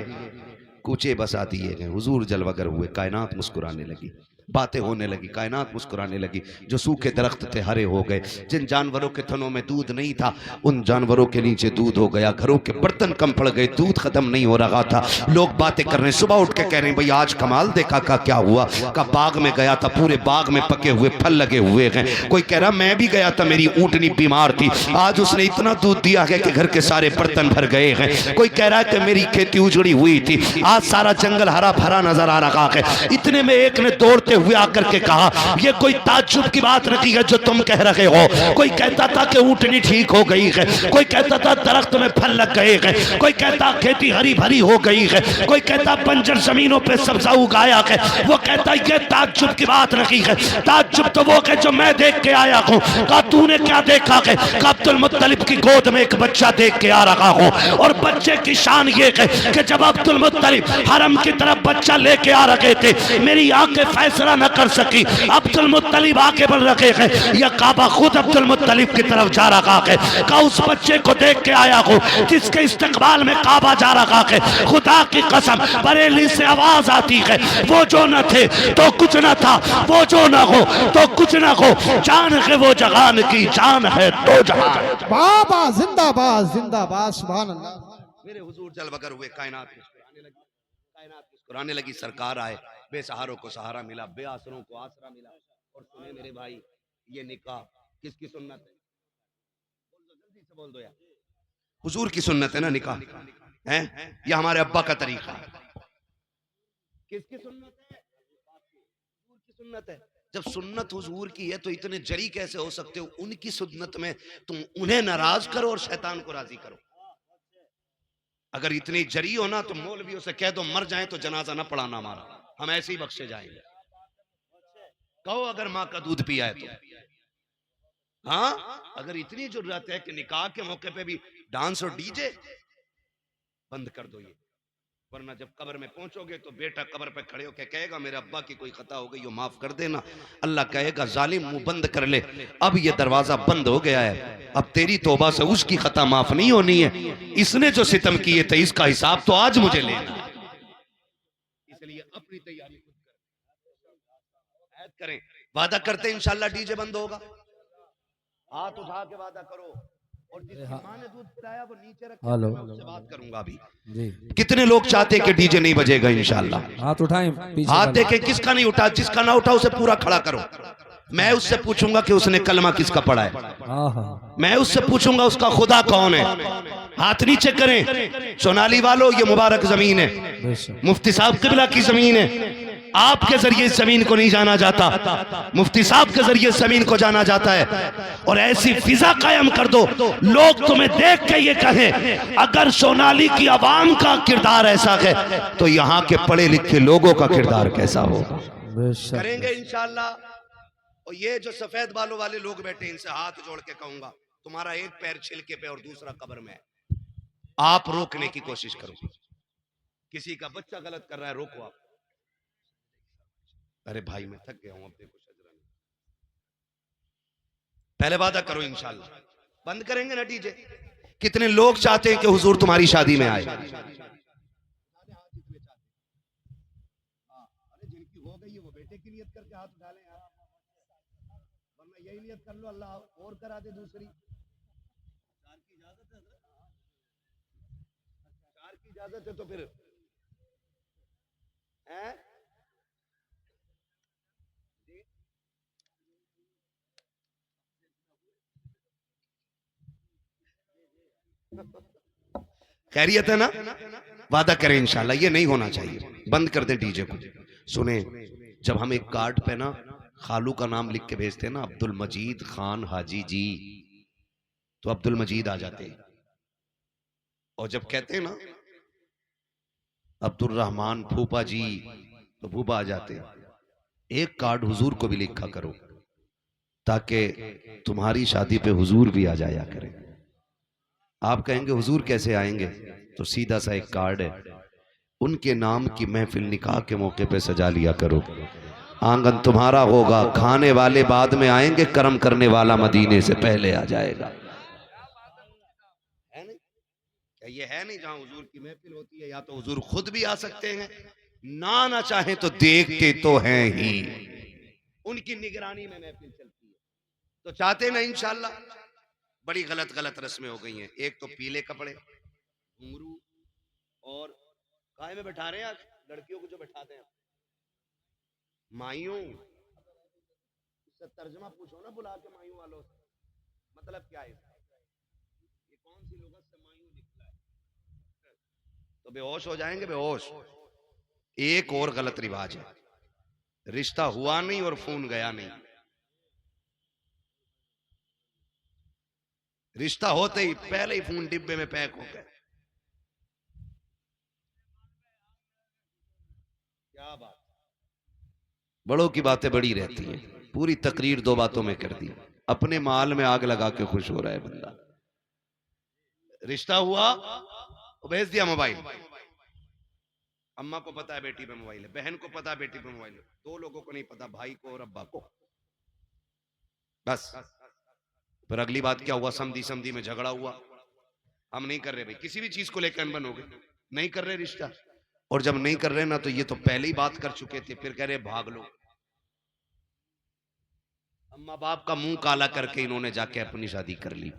Speaker 1: कूचे बसा दिए हैं, हुजूर जलवगर हुए, कायनात मुस्कुराने लगी, बातें होने लगी, कायनात मुस्कुराने लगी। जो सूखे दरख्त थे हरे हो गए, जिन जानवरों के थनों में दूध नहीं था उन जानवरों के नीचे दूध हो गया, घरों के बर्तन कम पड़ गए, दूध खत्म नहीं हो रहा था। लोग बातें कर रहे हैं, सुबह उठ के कह रहे हैं भाई आज कमाल देखा का क्या हुआ, का बाग में गया था, पूरे बाग में पके हुए फल लगे हुए हैं। कोई कह रहा मैं भी गया था, मेरी ऊँटनी बीमार थी, आज उसने इतना दूध दिया है कि घर के सारे बर्तन भर गए हैं। कोई कह रहा है कि मेरी खेती उजड़ी हुई थी, आज सारा जंगल हरा भरा नजर आ रहा है। इतने में एक ने दौड़ते हुए आकर के कहा ये कोई ताज्जुब की बात नहीं है जो तुम कह रहे हो। कोई कहता था कि ऊँटनी ठीक हो गई है, कोई कहता था दरख्त में फल लग गए हैं, कोई कहता खेती हरी भरी हो गई है, कोई कहता बंजर जमीनों पे सब्जा उगाया है। वो कहता ये ताज्जुब की बात नहीं है, ताज्जुब तो वो है जो मैं देख के आया हूँ। कहा तूने क्या देखा है? अब्दुल मुत्तलिब की गोद में एक बच्चा देख के आ रहा हूँ, और बच्चे की शान ये है कि जब अब्दुल मुत्तलिब हरम की तरफ बच्चा लेके आ रहे थे, मेरी आंखें फैसला न कर सकी, अब्दुल मुत्तलिब आके बढ़ रखे हैं, यह काबा खुद अब्दुल मुत्तलिब की तरफ जा रहा है। का उस बच्चे को देख के आया हूँ जिसके इस्तकबाल में काबा जा रहा है। खुदा की कसम बरेली से आवाज आती है, वो जो न थे तो कुछ न था, वो जो न हो तो कुछ न हो, जान है वो जहान की, जान है तो जहान।
Speaker 2: बाबा जिंदाबाद जिंदाबाद, सुभान अल्लाह।
Speaker 1: मेरे हुजूर जलवगर हुए, कायनात मुस्कुराने लगी। सरकार आए, बेसहारों को सहारा मिला, बेआसरों को आसरा मिला। और सुने मेरे भाई, ये निकाह किसकी सुन्नत है? जल्दी से बोल दो यार। हुजूर की सुन्नत है ना निकाह, है ये हमारे अब्बा का तरीका है। किसकी सुन्नत है? हुजूर की सुन्नत है। जब सुन्नत हुजूर की है तो इतने जरी कैसे हो सकते हो? उनकी सुन्नत में तुम उन्हें नाराज करो और शैतान को राजी करो। अगर इतनी जरी हो ना तो मौलवियों से कह दो मर जाए तो जनाजा ना पढ़ाना हमारा, हम ऐसे ही बख्शे जाएंगे। कहो अगर माँ का दूध पिया है तो। हाँ, अगर इतनी जरूरत है कि निकाह के मौके पे भी डांस और डीजे बंद कर दो ये, वरना जब कब्र में पहुंचोगे तो बेटा कब्र पे खड़े होकर कहेगा मेरे अब्बा की कोई खता हो गई हो माफ कर देना। अल्लाह कहेगा जालिम मुंह बंद कर ले, अब ये दरवाजा बंद हो गया है, अब तेरी तौबा से उसकी खता माफ नहीं होनी है। इसने जो सितम किए थे इसका हिसाब तो आज मुझे लेना। इसलिए अपनी तैयारी करें, वादा करते इंशाल्लाह डीजे बंद होगा। हाथ उठा के वादा करो, और जिसकी मां ने दूध पिलाया वो नीचे रख, मैं उससे बात करूंगा अभी। कितने लोग चाहते हैं कि डीजे नहीं बजेगा इंशाल्लाह?
Speaker 4: हाथ उठाएं,
Speaker 1: हाथ देखें किसका नहीं उठा, जिसका ना उठा उसे पूरा खड़ा करो। मैं उससे पूछूंगा कि उसने कलमा किसका पढ़ा है, मैं उससे पूछूंगा उसका खुदा कौन है। हाथ नीचे करें। सोनाली वालों ये मुबारक जमीन है, मुफ्ती साहब किबला की जमीन है। आपके जरिए जमीन को नहीं जाना जाता, मुफ्ती साहब के जरिए जमीन को जाना जाता है। और ऐसी फिजा कायम कर दो लोग तुम्हें देख के ये कहें अगर सोनाली की आवाम का किरदार ऐसा है तो यहाँ के पढ़े लिखे लोगों का किरदार कैसा होगा। करेंगे इंशाल्लाह। और ये जो सफेद बालों वाले लोग बैठे इनसे हाथ जोड़ के कहूंगा तुम्हारा एक पैर छिलके पे और दूसरा कब्र में है, आप रोकने की कोशिश करो। किसी का बच्चा गलत कर रहा है रोको आप। अरे भाई मैं थक गया हूं, अब देखो शजरा नहीं। पहले वादा करो इंशाल्लाह बंद करेंगे ना डीजे। कितने लोग चाहते हैं कि हुजूर तुम्हारी शादी में आए? अरे जिनकी हो गई है वो बेटे की नियत करके हाथ उठा लें यार, वरना यही नियत कर लो अल्लाह और करा दे दूसरी। चार की इजाजत है, चार की इजाजत है तो फिर है? खैरियत है ना? वादा करें इंशाल्लाह ये नहीं होना चाहिए, बंद कर दें डीजे को। सुने, जब हम एक कार्ड पे ना खालू का नाम लिख के भेजते हैं ना, अब्दुल मजीद खान हाजी जी, तो अब्दुल मजीद आ जाते हैं। और जब कहते हैं ना अब्दुर्रहमान फूफा जी, तो फूफा आ जाते हैं। एक कार्ड हुजूर को भी लिखा करो ताकि तुम्हारी शादी पे हुजूर भी आ जाया करें। आप कहेंगे हुजूर कैसे आएंगे, तो सीधा सा एक कार्ड है, उनके नाम की महफिल निकाह के मौके पे सजा लिया करो। आंगन तुम्हारा होगा, खाने वाले बाद में आएंगे, कर्म करने वाला मदीने से पहले आ जाएगा। है नहीं? क्या ये है नहीं जहां हुजूर की महफिल होती है, या तो हुजूर खुद भी आ सकते हैं, ना चाहे तो देखते तो हैं ही, उनकी निगरानी में महफिल चलती है। तो चाहते ना इंशाल्लाह। बड़ी गलत गलत रस्में हो गई हैं। एक तो पीले कपड़े, घुंघरू, और काय में बैठा रहे हैं आज लड़कियों को जो बैठाते हैं माइयों। इससे तर्जमा पूछो ना बुला के माइयों वालों से, मतलब क्या है, ये कौन सी लुगत से माइयों निकला है? तो बेहोश हो जाएंगे, बेहोश। एक और गलत रिवाज है, रिश्ता हुआ नहीं और फोन गया नहीं। रिश्ता होते ही पहले ही फोन डिब्बे में पैक हो गए। क्या बात, बड़ों की बातें बड़ी रहती हैं। पूरी तकरीर 2 बातों में कर दी, अपने माल में आग लगा के खुश हो रहा है बंदा। रिश्ता हुआ, भेज दिया मोबाइल। अम्मा को पता है बेटी पे मोबाइल है, बहन को पता है बेटी पे मोबाइल है, 2 लोगों को नहीं पता, भाई को और अब्बा को। बस फिर अगली बात क्या हुआ, समधी समधी में झगड़ा हुआ। हम नहीं कर रहे भाई, किसी भी चीज को लेकर अनबन हो गई, नहीं कर रहे रिश्ता। और जब नहीं कर रहे ना, तो ये तो पहले ही बात कर चुके थे, फिर कह रहे भाग लो। अम्मा बाप का मुंह काला करके इन्होंने जाके अपनी शादी कर ली।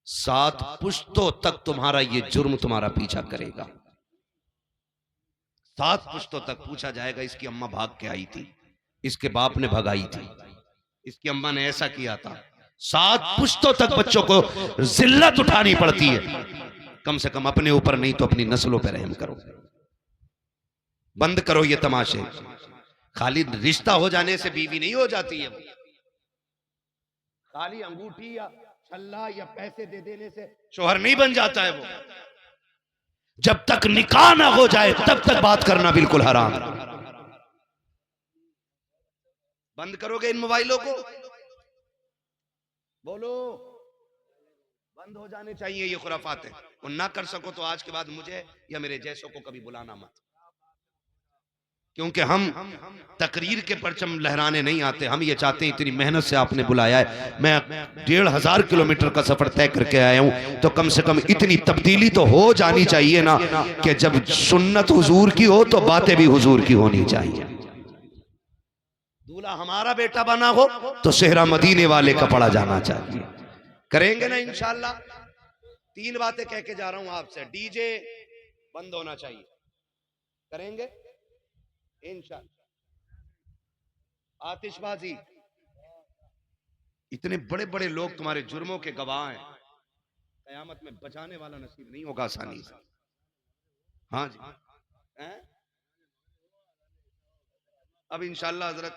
Speaker 1: 7 पुश्तों तक तुम्हारा ये जुर्म तुम्हारा पीछा करेगा। 7 पुश्तों तक पूछा जाएगा, इसकी अम्मा भाग के आई थी, इसके बाप ने भगाई थी, इसकी अम्मा ने ऐसा किया था। 7 पुश्तों तक बच्चों को जिल्लत उठानी पड़ती है। कम से कम अपने ऊपर नहीं तो अपनी नस्लों पर रहम करो। बंद करो ये तमाशे। खाली रिश्ता हो जाने से बीवी नहीं हो जाती है, खाली अंगूठी या छल्ला या पैसे दे देने से शोहर नहीं बन जाता है वो। जब तक निकाह ना हो जाए तब तक बात करना बिल्कुल हराम। बंद करोगे इन मोबाइलों को? बोलो, बंद हो जाने चाहिए ये खुराफातें। और ना कर सको तो आज के बाद मुझे या मेरे जैसों को कभी बुलाना मत, क्योंकि हम तकरीर के परचम लहराने नहीं आते। हम ये चाहते हैं, इतनी मेहनत से आपने बुलाया है, मैं 1500 किलोमीटर का सफर तय करके आया हूं, तो कम से कम इतनी तब्दीली तो हो जानी चाहिए ना, कि जब सुन्नत हुजूर की हो तो बातें भी हुजूर की होनी चाहिए। दूल्हा हमारा बेटा बना हो तो सेहरा मदीने वाले का पड़ा जाना चाहिए। करेंगे ना इंशाल्लाह। 3 बातें कह के जा रहा हूं आपसे। डीजे बंद होना चाहिए, करेंगे इंशाल्लाह। आतिशबाजी, इतने बड़े बड़े लोग तुम्हारे जुर्मों के गवाह हैं, कयामत में बचाने वाला नसीब नहीं होगा आसानी से। हाँ जी, अब इंशाल्लाह हजरत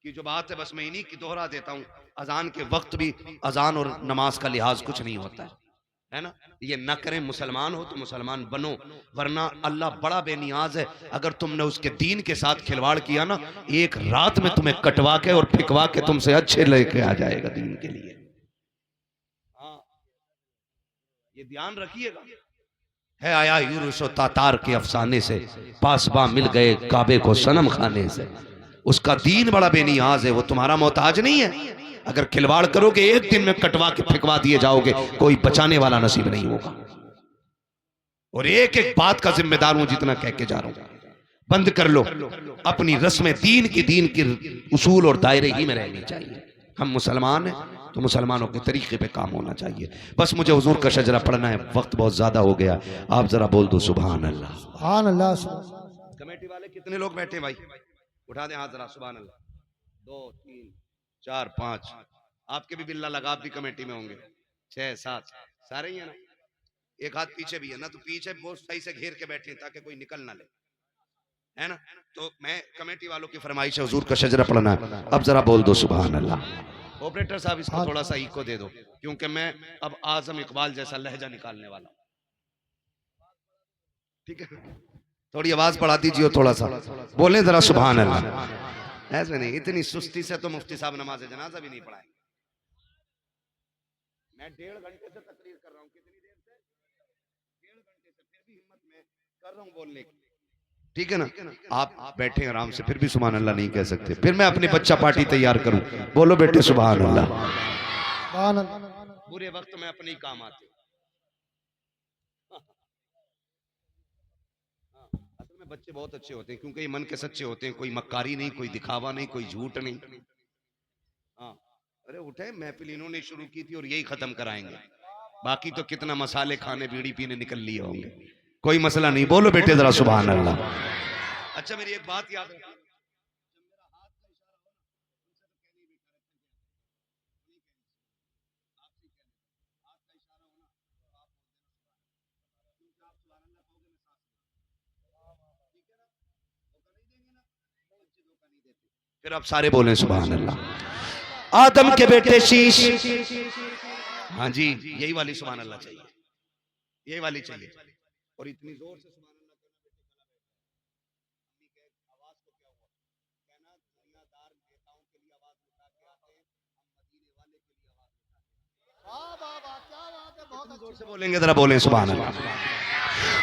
Speaker 1: की जो बात है बस मैं इन्हीं की दोहरा देता हूं। अजान के वक्त भी अजान और नमाज का लिहाज कुछ नहीं होता है ना। ये न करें, मुसलमान हो तो मुसलमान बनो, वरना अल्लाह बड़ा बेनियाज है। अगर तुमने उसके दीन के साथ खिलवाड़ किया ना, एक रात में तुम्हें कटवा के और फिकवा के तुमसे अच्छे लेके आ जाएगा दीन के लिए। हाँ, ये ध्यान रखिएगा। है आया यूनुस तातार के अफसाने से, पासबा मिल गए काबे को सनम खाने से। उसका दीन बड़ा बेनियाज है, वो तुम्हारा मोहताज नहीं है। अगर खिलवाड़ करोगे एक दिन में कटवा के फेंकवा दिए जाओगे, कोई बचाने वाला नसीब नहीं होगा। और एक एक बात का जिम्मेदार हूं जितना कह के जा रहा हूं। बंद कर लो अपनी रस्में, दीन की उसूल और दायरे ही में रहनी चाहिए। हम मुसलमान हैं तो मुसलमानों के तरीके पे काम होना चाहिए। बस मुझे हुजूर का शजरा पढ़ना है, वक्त बहुत ज्यादा हो गया। आप जरा बोल दो सुभान अल्लाह।
Speaker 2: सुभान अल्लाह।
Speaker 1: कमेटी वाले कितने लोग बैठे भाई, उठा दें हाथ जरा। सुभान अल्लाह। 2 3 4 5, आपके भी बिल्ला लगा, आप भी कमेटी में होंगे। 6 7 सारे ही है ना। एक हाथ पीछे भी है ना, तो पीछे बहुत सही से घेर के बैठे ताकि कोई निकल ना ले, है ना। तो मैं कमेटी वालों की फरमाइश है, हुजूर का शजरा पढ़ना है। अब जरा बोल दो सुभान अल्लाह। ऑपरेटर साहब इसको थोड़ा सा इको दे दो, क्योंकि मैं अब आजम इकबाल जैसा लहजा निकालने वाला हूं। ठीक है, थोड़ी आवाज बढ़ा दीजिए, थोड़ा सा बोले जरा सुभान अल्लाह। ऐसे नहीं, इतनी सुस्ती से तो मुफ्ती साहब नमाज जनाजा भी नहीं पढ़ाएंगे। मैं 1.5 घंटे से तकरीर कर रहा हूँ, कितनी देर से? 1.5 घंटे से, फिर भी हिम्मत में कर रहा हूँ बोलने की। ठीक है ना, आप बैठे आराम से, फिर भी सुभान अल्लाह नहीं कह सकते। फिर मैं अपनी बच्चा पार्टी तैयार करूं, बोलो बेटे सुभान अल्लाह। बुरे वक्त में अपने ही काम आते। असल में बच्चे बहुत अच्छे होते हैं, क्योंकि ये मन के सच्चे होते हैं। कोई मक्कारी नहीं, कोई दिखावा नहीं, कोई झूठ नहीं। हाँ, अरे उठे, महफिल इन्होंने शुरू की थी और यही खत्म कराएंगे। बाकी तो कितना मसाले खाने बीड़ी पीने निकल लिए होंगे, कोई मसला नहीं। बोलो बेटे जरा सुभान अल्लाह। अच्छा, मेरी एक बात याद रखना, फिर आप सारे बोलें सुभान अल्लाह। आदम के बेटे शीश, हाँ जी, यही वाली सुभान अल्लाह चाहिए, यही वाली चाहिए। और इतनी जोर से सुभान अल्लाह करना, दुनियादार नेताओं के लिए आवाज उठा के आते हैं, हम मदीने वाले के लिए आवाज उठाते हैं। बहुत जोर से बोलेंगे, जरा बोलें सुभान अल्लाह।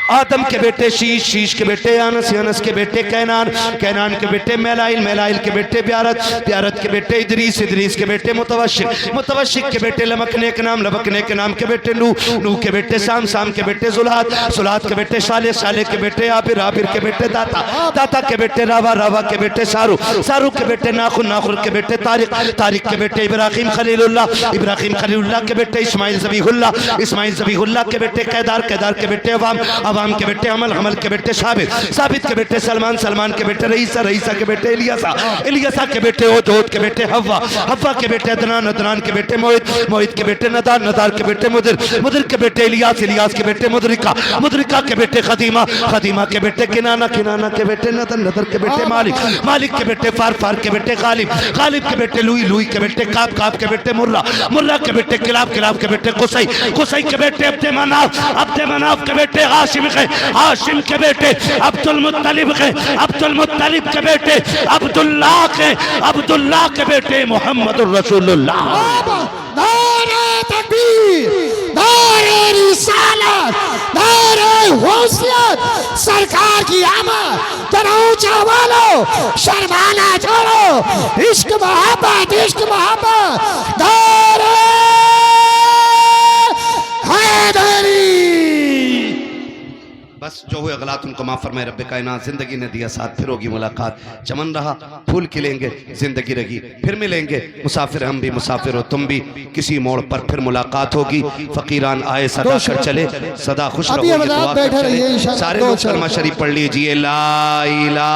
Speaker 1: आदम के बेटे शीश, शीश के बेटे अनस, अनस के बेटे कैनान, कैनान के बेटे मैलाइल, मैलाइल के बेटे ब्यारत, ब्यारत के बेटे इदरीस, इदरीस के बेटे मुतवशिक, मुतवशिक के बेटे लमकने के नाम, लमकने के नाम के बेटे नूह, नूह के बेटे साम, साम के बेटे जुलात, जुलात के बेटे साले, साले के बेटे आबिर, आबिर के बेटे दाता, दाता के बेटे रावा, रावा के बेटे सारू, सारू के बेटे नाखुन, नाखुन के बेटे तारिक, तारिक के बेटे इब्राहिम खलीलुल्लाह, इब्राहिम खलीलुल्लाह के बेटे इस्माइल ज़बीहुल्लाह, इस्माइल ज़बीहुल्लाह के बेटे कैदार, कैदार के बेटे अवाम, अवाम के बेटे अमल, अमल के बेटे साबित, साबित के बेटे सलमान, सलमान के बेटे रईसा, रईसा के बेटे इलियासा, इलियासा के बेटे ओद, ओद के बेटे हव्वा, हव्वा के बेटे अदनान, अदनान के बेटे मोहित, मोहित के बेटे नदार, नदार के बेटे मुदिर, मुदिर के बेटे इलियास, इलियास के बेटे मुदरिका, मुदरिका के बेटे खदीमा, खदीमा के बेटे किनाना, किनाना के बेटे नदर, नदर के बेटे मालिक, मालिक के बेटे फार, फार के बेटे गालिब, गालिब के बेटे लुई, लुई के बेटे काब, काब के बेटे मुर्रा, मुर्रा के बेटे किलाब, किलाब के बेटे कुसई, कुसई के बेटे अब्दे मनाफ, अब्दे मनाफ के बेटे हाशिम के, हाशिम के बेटे अब्दुल मुत्तलिब के, अब्दुल मुत्तलिब के बेटे अब्दुल्लाह के, अब्दुल्लाह के बेटे मोहम्मद रसूलुल्लाह।
Speaker 2: नारे तकबीर, नारे रिसालत, नारे हुस्सियत, सरकार की आमद, ऊंचा वालो, शर्माना छोड़ो, इश्क मोहब्बत, इश्क मोहब्बत, नारे हैदरी।
Speaker 1: बस जो हुए गलत उनको माफ फरमाए रब्बे कायनात। जिंदगी ने दिया साथ, फिर होगी मुलाकात, चमन रहा फूल खिलेंगे, जिंदगी रही फिर मिलेंगे। मुसाफिर हम भी, मुसाफिर हो तुम भी, किसी मोड़ पर फिर मुलाकात होगी। फकीरान आए सदा कर चले, सदा खुश रहो, ये दुआ कर चले। सारे लोग कलमा शरीफ पढ़ लीजिए, ला इलाहा